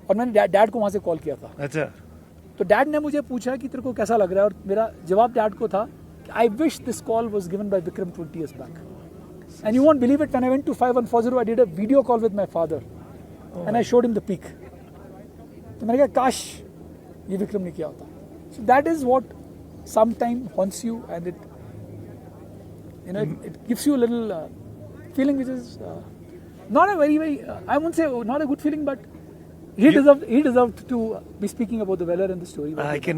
S8: और मैंने डैड को वहाँ से कॉल किया था,
S1: अच्छा,
S8: तो डैड ने मुझे पूछा कि तेरे को कैसा लग रहा है, और मेरा जवाब डैड को था I wish this call was given by Vikram 20 years back, and you won't believe it, when I went to 5140 I did a video call with my father and I showed him the peak. तो मैंने कहा काश ये विक्रम ने किया होता। So that is what sometime haunts you, and it you know it gives you a little feeling which is not a very I won't say not a good feeling, but he deserved to be speaking about the valor and the story.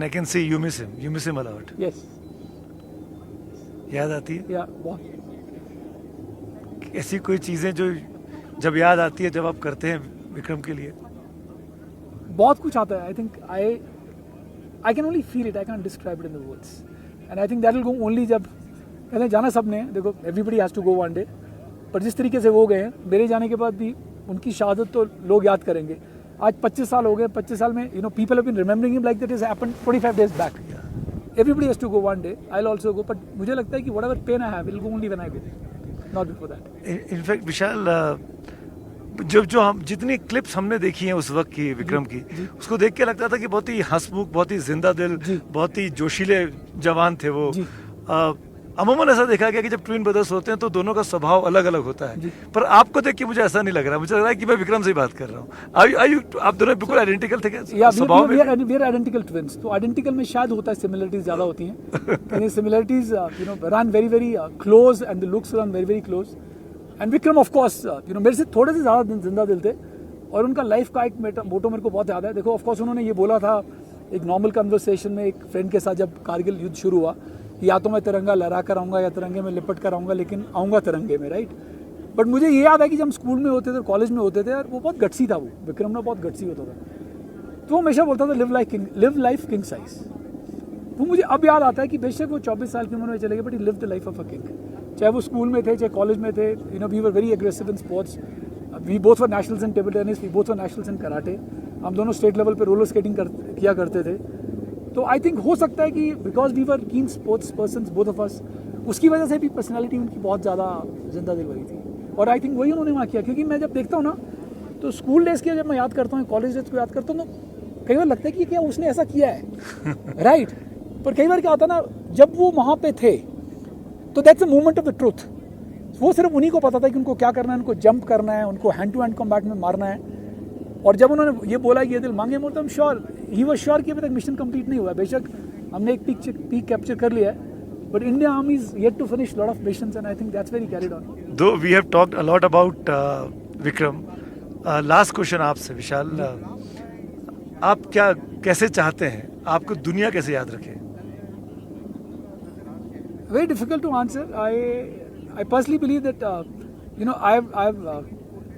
S1: I can see you miss him a lot.
S8: Yes.
S1: याद आती है?
S8: Yeah, बहुत।
S1: ऐसी कोई चीज़ें जो जब याद आती है, जब आप करते हैं विक्रम के लिए?
S8: बहुत कुछ आता है। I think I can only feel it, I can describe it in the words, and I think that will go only जब कहते हैं जाना सबने, देखो everybody has to go one day, पर जिस तरीके से वो गए हैं, मेरे जाने के बाद भी उनकी शहादत तो लोग याद करेंगे। आज 25 साल हो गए, 25 साल में you know people have been remembering him like that is happened 45 days बैक। Everybody has to go one day, I will also go, but मुझे लगता है कि whatever pain I have will go only when I go, not before that.
S1: In fact Vishal, जो हम जितनी clips हमने देखी हैं उस वक्त की विक्रम की, उसको देख के लगता था कि बहुत ही हंसमुख, बहुत ही जिंदा दिल, बहुत ही जोशीले जवान थे वो। अमूमन ऐसा देखा गया कि जब ट्विन ब्रदर्स होते हैं तो दोनों का स्वभाव अलग अलग होता है, पर आपको देख के मुझे ऐसा नहीं लग रहा, मुझे लग रहा है कि मैं विक्रम से ही बात कर रहा हूँ। आप दोनों बिल्कुल आइडेंटिकल थे क्या स्वभाव में?
S8: वी आर आइडेंटिकल ट्विन्स, तो आइडेंटिकल में शायद होता है सिमिलरिटीज ज्यादा होती हैं, similarities you know run very very close and the looks run very very close. And Vikram of course you know मेरे से थोड़े से ज़्यादा जिंदा दिल थे, और उनका लाइफ का एक मोटो मेरे को बहुत याद है। देखो ऑफ कोर्स उन्होंने ये बोला था एक नॉर्मल कन्वर्सेशन में एक फ्रेंड के साथ जब कारगिल युद्ध शुरू हुआ, या तो मैं तिरंगा लहरा कर आऊँगा या तिरंगे में लिपट कर आऊँगा, लेकिन आऊँगा तिरंगे में, राइट। बट मुझे ये याद है कि जब हम स्कूल में होते थे, कॉलेज में होते थे, यार वो बहुत गट्सी था, वो विक्रम ना बहुत गट्सी होता था। तो वो हमेशा बोलता था लिव लाइफ किंग साइज। वो मुझे अब याद आता है कि बेशक वो 24 साल की उम्र में चले गए, but he live the life of a king. चाहे वो स्कूल में थे, चाहे कॉलेज में थे, you know we were very aggressive in sports, we both were nationals in table tennis, we both were nationals in karate, हम दोनों state level पे रोलर स्केटिंग किया करते थे। तो आई थिंक हो सकता है कि बिकॉज वी वर कीन sports persons both of us, उसकी वजह से भी पर्सनैलिटी उनकी बहुत ज़्यादा जिंदा दिल वाली थी, और आई थिंक वही उन्होंने वहाँ किया। क्योंकि मैं जब देखता हूँ ना, तो स्कूल डेज के जब मैं याद करता हूँ, कॉलेज डेज को याद करता हूँ, तो कई बार लगता है कि क्या उसने ऐसा किया है राइट। पर कई बार क्या होता है ना, जब वो वहाँ पे थे तो that's a moment of the truth. वो सिर्फ उन्हीं को पता था कि उनको क्या करना है, उनको जंप करना है, उनको हैंड टू हैंड कॉम्बैट में मारना है। और जब उन्होंने ये बोला कि ये दिल मांगे मोर, तो हम श्योर ही वाज श्योर कि अभी तक मिशन कंप्लीट नहीं हुआ है। बेशक हमने एक पीक कैप्चर कर लिया है, but India army is yet to finish lot of missions, and I think that's very carried on.
S1: Though we have talked a lot about Vikram, last question आपसे विशाल, आप क्या कैसे चाहते हैं, आपको दुनिया कैसे याद रखे?
S8: Very difficult to answer. I personally believe that I've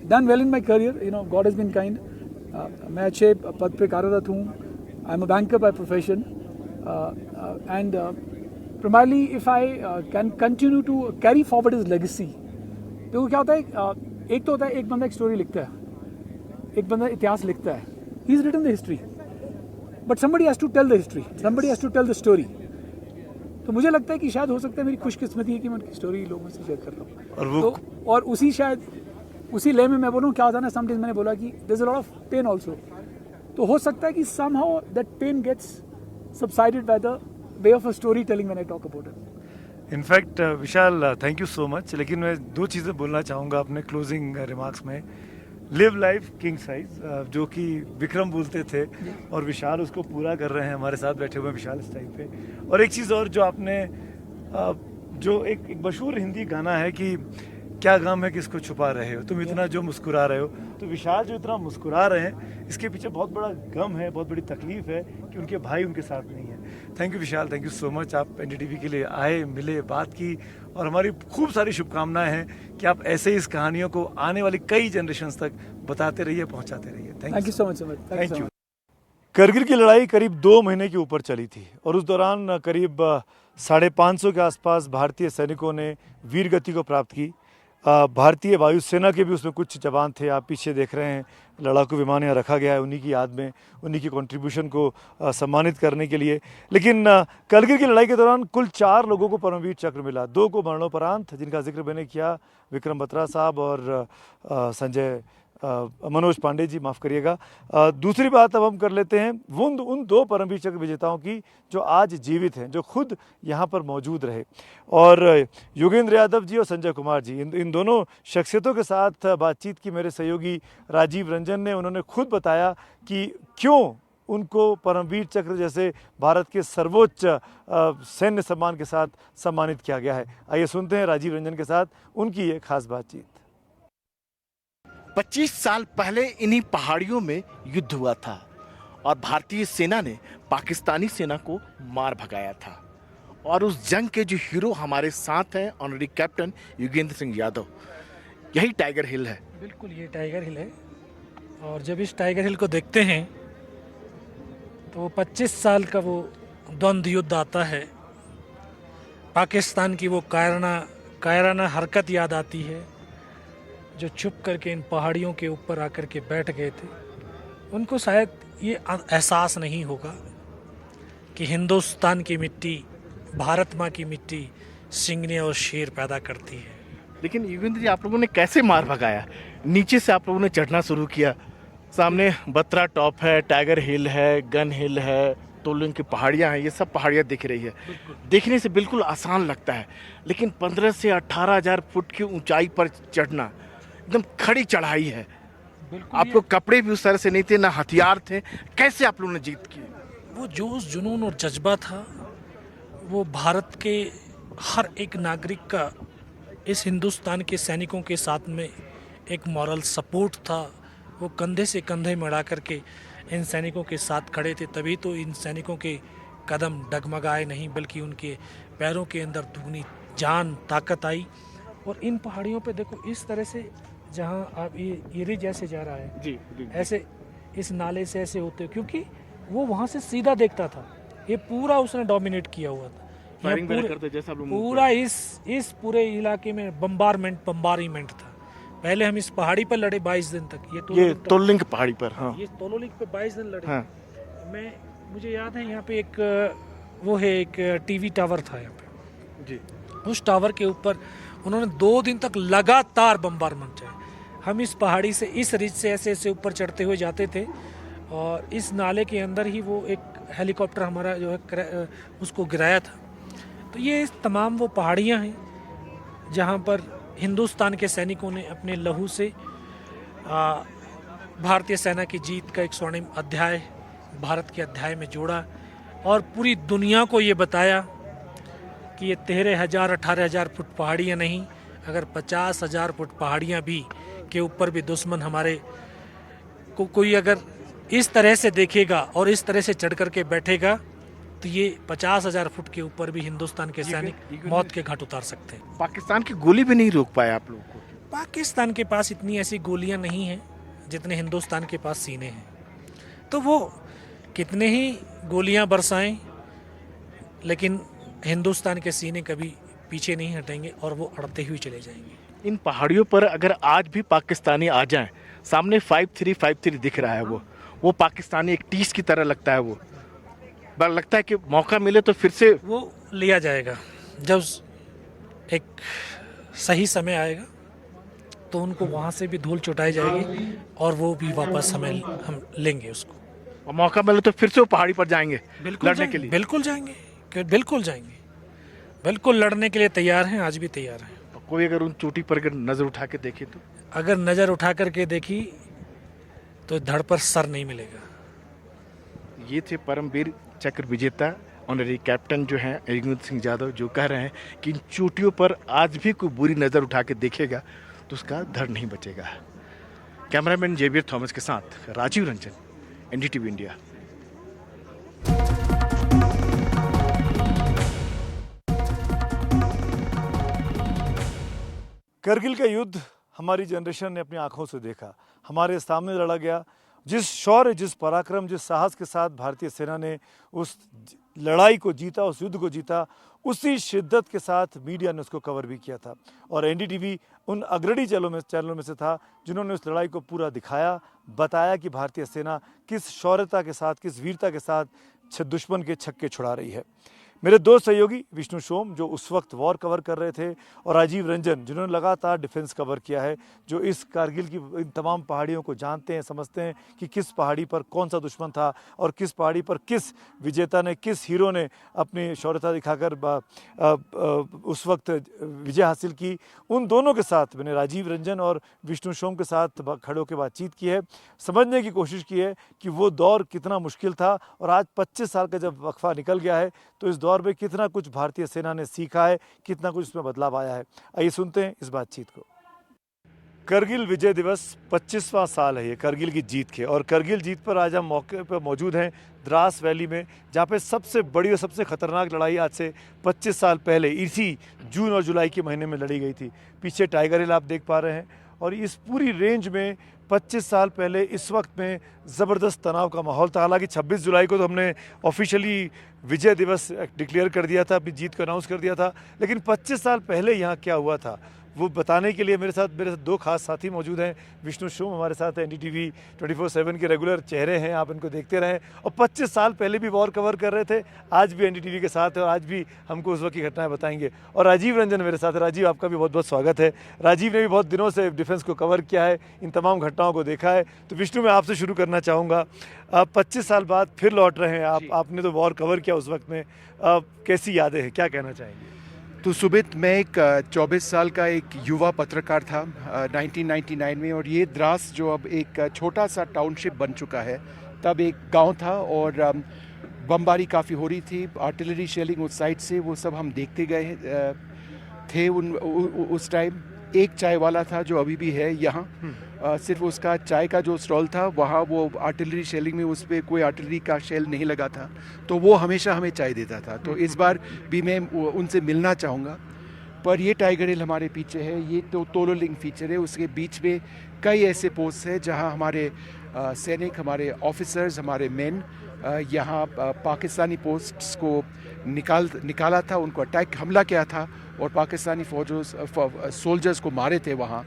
S8: done well in my career. God has been kind. मैं अच्छे पद पे कार्यरत हूँ. I'm a banker by profession, and primarily if I can continue to carry forward his legacy. देखो क्या होता है, एक तो होता है एक बंदा एक स्टोरी लिखता है, एक बंदा इतिहास लिखता है. He's written the history, but somebody has to tell the history. Somebody has to tell the story. तो मुझे लगता है कि शायद हो सकता है मेरी खुशकिस्मती है कि मैं उनकी स्टोरी लोगों से शेयर कर रहा हूँ. और उसी ले में मैं बोलूँ क्या होता है ना, समटाइम्स मैंने बोला कि there is a lot of pain also. तो हो सकता है कि somehow that pain gets subsided by the way of a storytelling when I talk about it.
S1: In fact Vishal, thank you so much. लेकिन मैं दो चीज़ें बोलना चाहूँगा अपने क्लोजिंग रिमार्क्स में. लिव लाइफ किंग साइज, जो कि विक्रम बोलते थे और विशाल उसको पूरा कर रहे हैं. हमारे साथ बैठे हुए हैं विशाल इस टाइम पे. और एक चीज़ और जो आपने जो एक मशहूर हिंदी गाना है कि क्या गम है किसको छुपा रहे हो, तुम इतना जो मुस्कुरा रहे हो. तो विशाल जो इतना मुस्कुरा रहे हैं इसके पीछे बहुत बड़ा गम है, बहुत बड़ी तकलीफ है कि उनके भाई उनके साथ नहीं है. Thank you Vishal, thank you so much. आप एनडीटीवी के लिए आए, मिले, बात की और हमारी खूब सारी शुभकामनाएं हैं कि आप ऐसे इस कहानियों को आने वाली कई जनरेशंस तक बताते रहिए, पहुंचाते रहिए.
S8: Thank you so much.
S1: Thank you. Kargil की लड़ाई करीब 2 महीने के ऊपर चली थी और उस दौरान करीब 550 के आसपास भारतीय सैनिकों ने वीर गति को प्राप्त की. भारतीय वायुसेना के भी उसमें कुछ जवान थे. आप पीछे देख रहे हैं लड़ाकू विमान यहाँ रखा गया है उन्हीं की याद में, उन्हीं की कंट्रीब्यूशन को सम्मानित करने के लिए. लेकिन करगिल की लड़ाई के दौरान कुल 4 लोगों को परमवीर चक्र मिला. 2 को मरणोपरांत, जिनका जिक्र मैंने किया, विक्रम बत्रा साहब और मनोज पांडे जी, माफ़ करिएगा. दूसरी बात अब हम कर लेते हैं उन 2 परमवीर चक्र विजेताओं की जो आज जीवित हैं, जो खुद यहाँ पर मौजूद रहे. और योगेंद्र यादव जी और संजय कुमार जी, इन दोनों शख्सियतों के साथ बातचीत की मेरे सहयोगी राजीव रंजन ने. उन्होंने खुद बताया कि क्यों उनको परमवीर चक्र जैसे भारत के सर्वोच्च सैन्य सम्मान के साथ सम्मानित किया गया है. आइए सुनते हैं राजीव रंजन के साथ उनकी ये खास बातचीत.
S9: 25 साल पहले इन्हीं पहाड़ियों में युद्ध हुआ था और भारतीय सेना ने पाकिस्तानी सेना को मार भगाया था. और उस जंग के जो हीरो हमारे साथ हैं, ऑनरी कैप्टन योगेंद्र सिंह यादव, यही टाइगर हिल है.
S10: बिल्कुल, ये टाइगर हिल है. और जब इस टाइगर हिल को देखते हैं तो 25 साल का वो द्वंद्व युद्ध आता है. पाकिस्तान की वो कायराना हरकत याद आती है जो छुप करके इन पहाड़ियों के ऊपर आकर के बैठ गए थे. उनको शायद ये एहसास नहीं होगा कि हिंदुस्तान की मिट्टी, भारत माँ की मिट्टी सिंगने और शेर पैदा करती है.
S9: लेकिन योगेंद्र जी, आप लोगों ने कैसे मार भगाया? नीचे से आप लोगों ने चढ़ना शुरू किया. सामने बत्रा टॉप है, टाइगर हिल है, गन हिल है, तोलिंग की पहाड़ियाँ हैं. ये सब पहाड़ियाँ दिख रही है. देखने से बिल्कुल आसान लगता है, लेकिन 15 से 18,000 फुट की ऊंचाई पर चढ़ना एकदम खड़ी चढ़ाई है. आप लोग कपड़े भी उस तरह से नहीं थे, ना हथियार थे. कैसे आप लोगों ने जीत की?
S10: वो जोश, जुनून और जज्बा था. वो भारत के हर एक नागरिक का इस हिंदुस्तान के सैनिकों के साथ में एक मॉरल सपोर्ट था. वो कंधे से कंधे मिला करके इन सैनिकों के साथ खड़े थे. तभी तो इन सैनिकों के कदम डगमगाए नहीं, बल्कि उनके पैरों के अंदर दुगनी जान, ताकत आई. और इन पहाड़ियों पे देखो, इस तरह से जहाँ आप ये रिज ऐसे जा रहा है
S9: जी,
S10: ऐसे इस नाले से ऐसे होते, क्योंकि वो वहाँ से सीधा देखता था. ये पूरा उसने डोमिनेट किया हुआ था. पूरा इस पूरे इलाके में बम्बारीमेंट था. पहले हम इस पहाड़ी पर लड़े 22 दिन तक.
S9: ये तोलिंग पहाड़ी पर. हाँ,
S10: ये तोलोलिंग पे 22 दिन लड़े.
S9: हाँ.
S10: मुझे याद है यहाँ पे एक टीवी टावर था यहाँ पे
S9: जी.
S10: उस टावर के ऊपर उन्होंने 2 दिन तक लगातार बम्बारमेंट किया. हम इस पहाड़ी से, इस रिज से ऐसे ऐसे ऊपर चढ़ते हुए जाते थे और इस नाले के अंदर ही वो एक हेलीकॉप्टर हमारा जो है उसको गिराया था. तो ये तमाम वो पहाड़ियाँ हैं जहाँ पर हिंदुस्तान के सैनिकों ने अपने लहू से भारतीय सेना की जीत का एक स्वर्णिम अध्याय भारत के अध्याय में जोड़ा और पूरी दुनिया को ये बताया कि ये 13,000 18,000 फुट पहाड़ियाँ नहीं, अगर 50,000 फुट पहाड़ियाँ भी के ऊपर भी दुश्मन हमारे को कोई अगर इस तरह से देखेगा और इस तरह से चढ़ करके बैठेगा तो ये 50,000 फुट के ऊपर भी हिंदुस्तान के सैनिक मौत के घाट उतार सकते हैं।
S9: पाकिस्तान की गोली भी नहीं रोक पाए आप लोगों को।
S10: पाकिस्तान के पास इतनी ऐसी गोलियां नहीं हैं जितने हिंदुस्तान के पास सीने हैं, तो वो कितने ही गोलियां बरसाएं, लेकिन हिंदुस्तान के सीने कभी पीछे नहीं हटेंगे और वो अड़ते हुए चले जाएंगे।
S9: इन पहाड़ियों पर अगर आज भी पाकिस्तानी आ जाएं, सामने 5353 दिख रहा है, वो पाकिस्तानी एक टीस की तरह लगता है। वो लगता है कि मौका मिले तो फिर से
S10: वो लिया जाएगा। जब एक सही समय आएगा तो उनको वहाँ से भी धूल चुटाई जाएगी और वो भी वापस हम लेंगे उसको।
S9: और मौका मिले तो फिर से वो पहाड़ी पर जाएंगे लड़ने के लिए।
S10: बिल्कुल जाएंगे, बिल्कुल जाएंगे, बिल्कुल लड़ने के लिए तैयार हैं, आज भी तैयार हैं।
S9: कोई अगर उन चोटी पर अगर नजर उठा के देखे तो,
S10: अगर नज़र उठा करके देखी तो धड़ पर सर नहीं मिलेगा।
S9: ये थे परमवीर चक्र विजेता ऑनरी कैप्टन जो हैं यज्ञेंद्र सिंह यादव, जो कह रहे हैं कि इन चोटियों पर आज भी कोई बुरी नज़र उठा के देखेगा तो उसका धड़ नहीं बचेगा। कैमरामैन जेवियर थॉमस के साथ राजीव रंजन, एनडीटीवी इंडिया।
S1: करगिल का युद्ध हमारी जनरेशन ने अपनी आंखों से देखा, हमारे सामने लड़ा गया। जिस शौर्य, जिस पराक्रम, जिस साहस के साथ भारतीय सेना ने उस लड़ाई को जीता, उस युद्ध को जीता, उसी शिद्दत के साथ मीडिया ने उसको कवर भी किया था। और एनडीटीवी उन अग्रणी चैनलों में से था जिन्होंने उस लड़ाई को पूरा दिखाया, बताया कि भारतीय सेना किस शौर्यता के साथ, किस वीरता के साथ दुश्मन के छक्के छुड़ा रही है। मेरे दो सहयोगी विष्णु सोम जो उस वक्त वॉर कवर कर रहे थे, और राजीव रंजन जिन्होंने लगातार डिफेंस कवर किया है, जो इस कारगिल की इन तमाम पहाड़ियों को जानते हैं, समझते हैं कि किस पहाड़ी पर कौन सा दुश्मन था और किस पहाड़ी पर किस विजेता ने, किस हीरो ने अपनी शौर्यता दिखाकर उस वक्त विजय हासिल की। उन दोनों के साथ मैंने राजीव रंजन और विष्णु सोम के साथ खड़े होकर बातचीत की है, समझने की कोशिश की है कि वो दौर कितना मुश्किल था और आज 25 साल का जब वक्फा निकल गया है तो इस दौर में कितना कुछ भारतीय सेना ने सीखा है, कितना कुछ इसमें बदलाव आया है। आइए सुनते हैं इस बातचीत को। करगिल विजय दिवस 25वां साल है ये करगिल की जीत के, और करगिल जीत पर आज हम मौके पर मौजूद हैं द्रास वैली में, जहाँ पे सबसे बड़ी और सबसे खतरनाक लड़ाई आज से 25 साल पहले इसी जून और जुलाई के महीने में लड़ी गई थी। पीछे टाइगर हिल आप देख पा रहे हैं, और इस पूरी रेंज में 25 साल पहले इस वक्त में ज़बरदस्त तनाव का माहौल था। हालांकि 26 जुलाई को तो हमने ऑफिशियली विजय दिवस डिक्लेयर कर दिया था, अपनी जीत को अनाउंस कर दिया था, लेकिन 25 साल पहले यहाँ क्या हुआ था वो बताने के लिए मेरे साथ दो खास साथी मौजूद हैं। विष्णु सोम हमारे साथ एनडीटीवी 24/7 के रेगुलर चेहरे हैं, आप इनको देखते रहें, और 25 साल पहले भी वॉर कवर कर रहे थे, आज भी एनडीटीवी के साथ है और आज भी हमको उस वक्त की घटनाएं बताएंगे। और राजीव रंजन मेरे साथ है। राजीव, आपका भी बहुत बहुत स्वागत है। राजीव ने भी बहुत दिनों से डिफेंस को कवर किया है, इन तमाम घटनाओं को देखा है। तो विष्णु, मैं आपसे शुरू करना चाहूँगा, 25 साल बाद फिर लौट रहे हैं आप, आपने तो वॉर कवर किया उस वक्त में, कैसी यादें हैं, क्या कहना चाहेंगे?
S11: तो सुमित, मैं एक 24 साल का एक युवा पत्रकार था 1999 में, और ये द्रास जो अब एक छोटा सा टाउनशिप बन चुका है, तब एक गांव था और बमबारी काफ़ी हो रही थी, आर्टिलरी शेलिंग उस साइड से, वो सब हम देखते गए थे। उस टाइम एक चाय वाला था जो अभी भी है यहाँ, सिर्फ उसका चाय का जो स्टॉल था वहाँ वो आर्टिलरी शेलिंग में उस पर कोई आर्टिलरी का शेल नहीं लगा था, तो वो हमेशा हमें चाय देता था। तो इस बार भी मैं उनसे मिलना चाहूँगा। पर ये टाइगर हिल हमारे पीछे है, ये तो तोलोलिंग फीचर है, उसके बीच में कई ऐसे पोस्ट है जहाँ हमारे सैनिक, हमारे ऑफिसर्स, हमारे मेन यहाँ पाकिस्तानी पोस्ट्स को निकाला था, उनको अटैक हमला किया था और पाकिस्तानी सोल्जर्स को मारे थे वहाँ।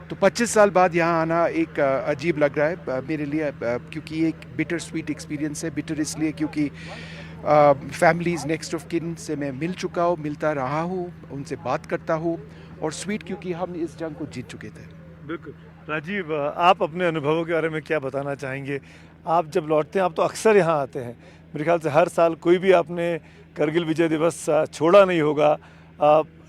S11: तो 25 साल बाद यहाँ आना एक अजीब लग रहा है मेरे लिए, क्योंकि ये एक बिटर स्वीट एक्सपीरियंस है। बिटर इसलिए क्योंकि फैमिलीज़, नेक्स्ट ऑफ किन से मैं मिल चुका हूँ, मिलता रहा हूँ, उनसे बात करता हूँ, और स्वीट क्योंकि हम इस जंग को जीत चुके थे।
S1: बिल्कुल। राजीव, आप अपने अनुभवों के बारे में क्या बताना चाहेंगे? आप जब लौटते हैं, आप तो अक्सर यहाँ आते हैं, मेरे ख्याल से हर साल कोई भी आपने करगिल विजय दिवस छोड़ा नहीं होगा,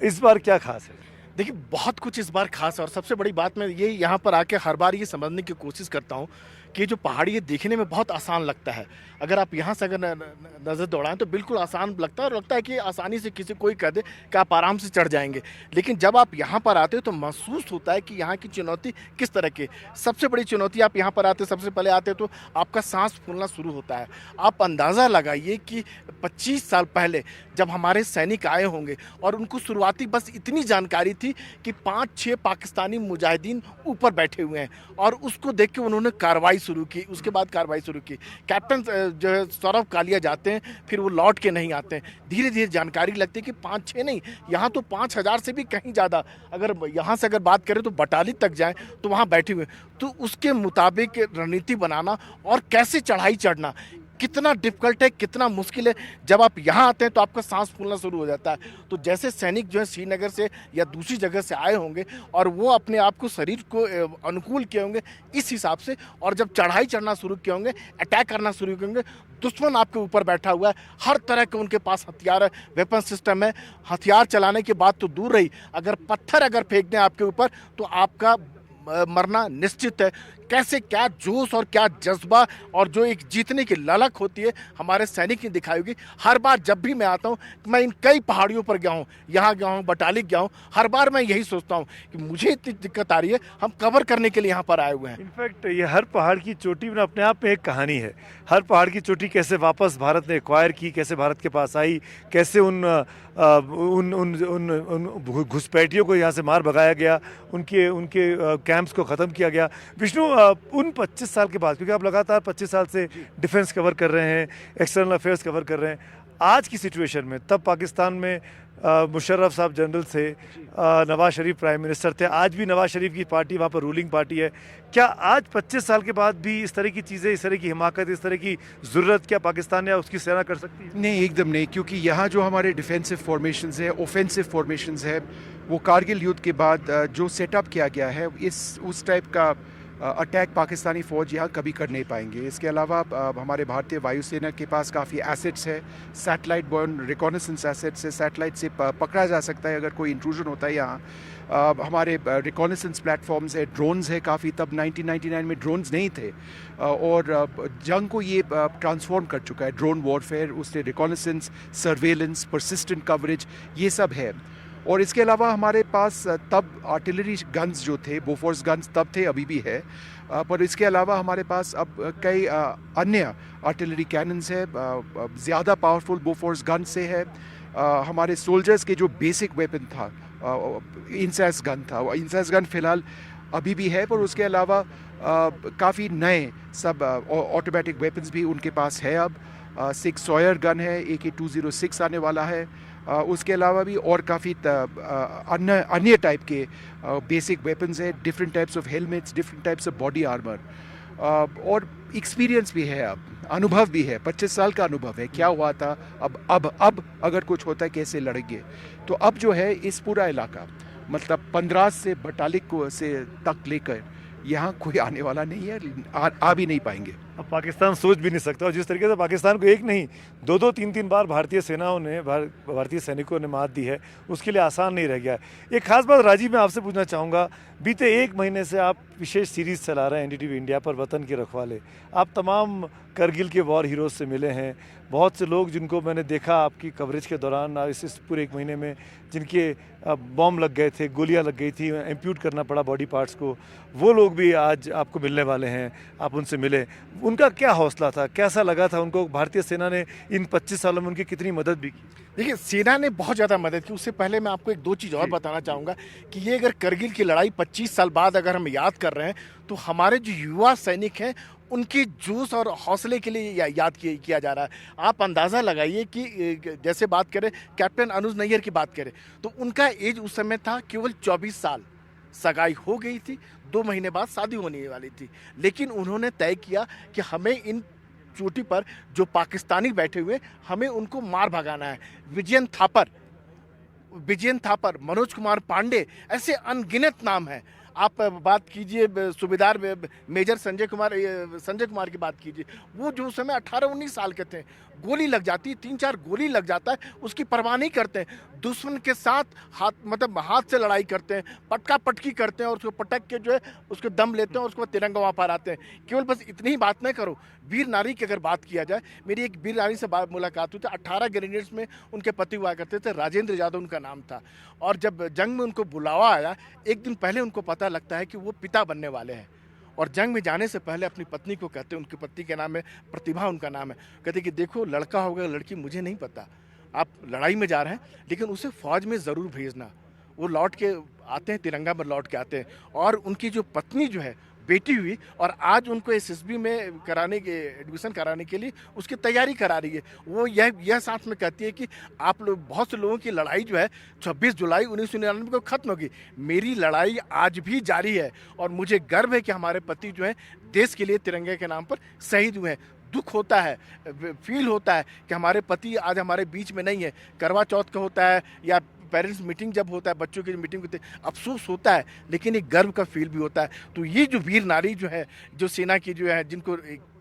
S1: इस बार क्या खास है?
S9: देखिए, बहुत कुछ इस बार खास है, और सबसे बड़ी बात मैं ये यहाँ पर आके हर बार ये समझने की कोशिश करता हूँ कि ये जो पहाड़ी है देखने में बहुत आसान लगता है, अगर आप यहाँ से अगर नज़र दौड़ाएं तो बिल्कुल आसान लगता है और लगता है कि आसानी से किसी कोई कह दे कि आप आराम से चढ़ जाएंगे। लेकिन जब आप यहाँ पर आते हो तो महसूस होता है कि यहाँ की चुनौती किस तरह की। सबसे बड़ी चुनौती, आप यहाँ पर आते सबसे पहले आते तो आपका सांस फूलना शुरू होता है। आप अंदाज़ा लगाइए कि 25 साल पहले जब हमारे सैनिक आए होंगे और उनको शुरुआती बस इतनी जानकारी थी कि 5-6 पाकिस्तानी मुजाहिदीन ऊपर बैठे हुए हैं और उसको देख के उन्होंने कार्रवाई शुरू की। उसके बाद कार्रवाई शुरू की, कैप्टन जो है सौरभ कालिया जाते हैं, फिर वो लौट के नहीं आते हैं। धीरे धीरे जानकारी लगती है कि 5-6 नहीं, यहाँ तो 5000 से भी कहीं ज़्यादा, अगर यहाँ से अगर बात करें तो बटाली तक जाएँ तो वहाँ बैठे हुए। तो उसके मुताबिक रणनीति बनाना और कैसे चढ़ाई चढ़ना कितना डिफिकल्ट है, कितना मुश्किल है। जब आप यहाँ आते हैं तो आपका सांस फूलना शुरू हो जाता है। तो जैसे सैनिक जो है श्रीनगर से या दूसरी जगह से आए होंगे और वो अपने आप को, शरीर को अनुकूल किए होंगे इस हिसाब से, और जब चढ़ाई चढ़ना शुरू किए होंगे, अटैक करना शुरू किए होंगे, दुश्मन आपके ऊपर बैठा हुआ है, हर तरह के उनके पास हथियार है, वेपन सिस्टम है। हथियार चलाने की बात तो दूर रही, अगर पत्थर अगर फेंक दें आपके ऊपर तो आपका मरना निश्चित है। कैसे, क्या जोश और क्या जज्बा और जो एक जीतने की ललक होती है हमारे सैनिक ने दिखाई होगी। हर बार जब भी मैं आता हूँ, मैं इन कई पहाड़ियों पर गया हूँ, यहाँ गया हूँ, बटाली गया हूँ, हर बार मैं यही सोचता हूँ कि मुझे इतनी दिक्कत आ रही है, हम कवर करने के लिए यहाँ पर आए हुए हैं।
S1: इनफैक्ट ये हर पहाड़ की चोटी में अपने आप में एक कहानी है। हर पहाड़ की चोटी कैसे वापस भारत ने एक्वायर की, कैसे भारत के पास आई, कैसे उन घुसपैठियों को यहाँ से मार भगाया गया, उनके कैंप्स को ख़त्म किया गया। विष्णु, उन 25 साल के बाद, क्योंकि आप लगातार 25 साल से डिफेंस कवर कर रहे हैं, एक्सटर्नल अफेयर्स कवर कर रहे हैं, आज की सिचुएशन में, तब पाकिस्तान में मुशर्रफ साहब जनरल थे, नवाज शरीफ प्राइम मिनिस्टर थे, आज भी नवाज शरीफ की पार्टी वहाँ पर रूलिंग पार्टी है। क्या आज 25 साल के बाद भी इस तरह की चीज़ें, इस तरह की हिमाकत, इस तरह की ज़रूरत क्या पाकिस्तान या उसकी सेना कर सकती है?
S11: नहीं, एकदम नहीं, क्योंकि यहाँ जो हमारे डिफेंसिव फॉर्मेशंस है, ऑफेंसिव फॉर्मेशंस है, वो कारगिल युद्ध के बाद जो सेटअप किया गया है, उस टाइप का अटैक पाकिस्तानी फ़ौज यहाँ कभी कर नहीं पाएंगे। इसके अलावा हमारे भारतीय वायुसेना के पास काफ़ी एसेट्स है, सैटेलाइट बॉर्न रिकॉनेसेंस एसेट्स है, सैटेलाइट से पकड़ा जा सकता है अगर कोई इंट्रूजन होता है यहाँ। हमारे रिकॉनेसेंस प्लेटफॉर्म्स है, ड्रोन्स है काफ़ी, तब 1999 में ड्रोन्स नहीं थे और जंग को ये ट्रांसफॉर्म कर चुका है। ड्रोन वॉरफेयर, उससे रिकॉनेसेंस, सर्वेलेंस, परसिस्टेंट कवरेज, ये सब है। और इसके अलावा हमारे पास तब आर्टिलरी गन्स जो थे, बोफोर्स गन्स तब थे, अभी भी है, पर इसके अलावा हमारे पास अब कई अन्य आर्टिलरी कैनन्स है, ज़्यादा पावरफुल बोफोर्स गन से है। हमारे सोल्जर्स के जो बेसिक वेपन था, इंसैस गन था, इंसैस गन फ़िलहाल अभी भी है, पर उसके अलावा काफ़ी नए सब ऑटोमेटिक वेपन्स भी उनके पास है। अब 6 सॉयर गन है, AK-206 आने वाला है। उसके अलावा भी और काफ़ी अन्य टाइप के बेसिक वेपन्स है, different types of helmets, different types of body armour, और एक्सपीरियंस भी है, अब अनुभव भी है, 25 साल का अनुभव है, क्या हुआ था, अब अगर कुछ होता है कैसे लड़ेंगे। तो अब जो है इस पूरा इलाका, मतलब 15 से बटालिक को से तक लेकर यहाँ कोई आने वाला नहीं है, आ भी नहीं पाएंगे।
S1: अब पाकिस्तान सोच भी नहीं सकता, और जिस तरीके से पाकिस्तान को एक नहीं 2-2, 3-3 बार भारतीय सेनाओं ने, भारतीय सैनिकों ने मात दी है, उसके लिए आसान नहीं रह गया है। एक खास बात राजीव, मैं आपसे पूछना चाहूँगा, बीते 1 महीने से आप विशेष सीरीज़ चला रहे हैं NDTV इंडिया पर, वतन के रखवाले। आप तमाम करगिल के वॉर हीरोज़ से मिले हैं, बहुत से लोग जिनको मैंने देखा आपकी कवरेज के दौरान इस पूरे 1 महीने में, जिनके बॉम्ब लग गए थे, गोलियां लग गई थी, एम्प्यूट करना पड़ा बॉडी पार्ट्स को, वो लोग भी आज आपको मिलने वाले हैं, आप उनसे मिले। उनका क्या हौसला था, कैसा लगा था उनको, भारतीय सेना ने इन 25 सालों में उनकी कितनी मदद भी की?
S9: देखिए, सेना ने बहुत ज़्यादा मदद की। उससे पहले मैं आपको 1-2 चीज़ और बताना चाहूँगा कि ये अगर करगिल की लड़ाई 25 साल बाद अगर हम याद कर रहे हैं तो हमारे जो युवा सैनिक हैं उनके जोश और हौसले के लिए याद किया जा रहा है। आप अंदाज़ा लगाइए कि जैसे बात करें कैप्टन अनुज नैयर की बात करें तो उनका एज उस समय था केवल 24 साल, सगाई हो गई थी, 2 महीने बाद शादी होने वाली थी, लेकिन उन्होंने तय किया कि हमें इन चोटी पर जो पाकिस्तानी बैठे हुए, हमें उनको मार भगाना है। विजयन थापर, मनोज कुमार पांडे, ऐसे अनगिनत नाम हैं। आप बात कीजिए सूबेदार मेजर संजय कुमार की बात कीजिए, वो जो उस समय 18-19 साल के थे, गोली लग जाती है, 3-4 गोली लग जाता है, उसकी परवाह नहीं करते हैं। दुश्मन के साथ हाथ से लड़ाई करते हैं, पटका पटकी करते हैं और उसको पटक के जो है उसको दम लेते हैं और उसके बाद तिरंगा वहाँ पर आते हैं। केवल बस इतनी ही बात नहीं करो, वीर नारी की अगर बात किया जाए, मेरी एक वीर नारी से मुलाकात हुई थी। 18 ग्रेनेड्स में उनके पति हुआ करते थे, राजेंद्र यादव उनका नाम था। और जब जंग में उनको बुलावा आया, एक दिन पहले उनको पता लगता है कि वो पिता बनने वाले हैं और जंग में जाने से पहले अपनी पत्नी को कहते हैं, उनकी पत्नी के नाम है प्रतिभा, उनका नाम है, कहते कि देखो लड़का होगा लड़की मुझे नहीं पता, आप लड़ाई में जा रहे हैं लेकिन उसे फौज में ज़रूर भेजना। वो लौट के आते हैं, तिरंगा पर लौट के आते हैं और उनकी जो पत्नी जो है बेटी हुई और आज उनको एसएसबी में एडमिशन कराने के लिए उसकी तैयारी करा रही है। वो यह साथ में कहती है कि आप लोग, बहुत से लोगों की लड़ाई जो है 26 जुलाई 1999 को ख़त्म होगी, मेरी लड़ाई आज भी जारी है और मुझे गर्व है कि हमारे पति जो है देश के लिए तिरंगे के नाम पर शहीद हुए हैं। दुख होता है, फील होता है कि हमारे पति आज हमारे बीच में नहीं है। करवा चौथ का होता है या पेरेंट्स मीटिंग जब होता है, बच्चों की मीटिंग होती है, अफसोस होता है लेकिन एक गर्व का फील भी होता है। तो ये जो वीर नारी जो है, जो सेना की जो है, जिनको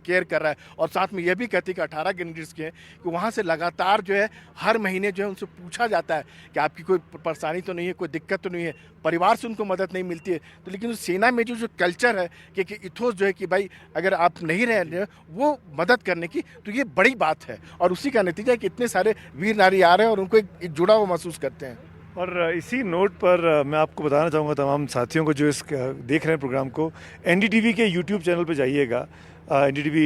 S9: केयर कर रहा है और साथ में यह भी कहती है कि 18 कैंडिडेट्स के हैं कि वहाँ से लगातार जो है हर महीने जो है उनसे पूछा जाता है कि आपकी कोई परेशानी तो नहीं है, कोई दिक्कत तो नहीं है, परिवार से उनको मदद नहीं मिलती है। तो लेकिन उस सेना में जो कल्चर है कि इथोस जो है कि भाई अगर आप नहीं रह रहे वो मदद करने की, तो ये बड़ी बात है और उसी का नतीजा है कि इतने सारे वीर नारी आ रहे हैं और उनको एक जुड़ा हुआ महसूस करते हैं।
S1: और इसी नोट पर मैं आपको बताना चाहूँगा तमाम साथियों को जो देख रहे हैं प्रोग्राम को, एनडीटीवी के यूट्यूब चैनल पर जाइएगा, एनडीटीवी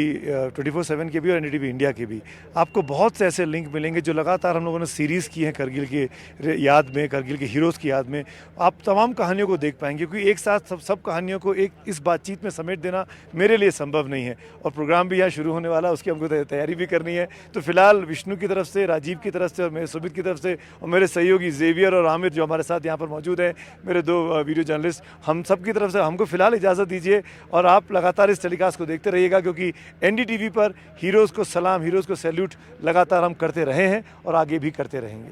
S1: 24/7 के भी और एनडीटीवी इंडिया के भी, आपको बहुत से ऐसे लिंक मिलेंगे जो लगातार हम लोगों ने सीरीज़ की हैं करगिल के याद में, करगिल के हीरोज़ की याद में। आप तमाम कहानियों को देख पाएंगे क्योंकि एक साथ सब कहानियों को एक इस बातचीत में समेट देना मेरे लिए संभव नहीं है और प्रोग्राम भी यहाँ शुरू होने वाला है, उसकी हमको तैयारी भी करनी है। तो फिलहाल विष्णु की तरफ से, राजीव की तरफ से और मेरे सुमित की तरफ से और मेरे सहयोगी जेवियर और आमिर जो हमारे साथ यहाँ पर मौजूद हैं, मेरे 2 वीडियो जर्नलिस्ट, हम सब की तरफ से हमको फिलहाल इजाज़त दीजिए और आप लगातार इस टेलीकास्ट को देखते रहिएगा क्योंकि एनडीटीवी पर हीरोज़ को सलाम, हीरोज़ को सैल्यूट लगातार हम करते रहे हैं और आगे भी करते रहेंगे।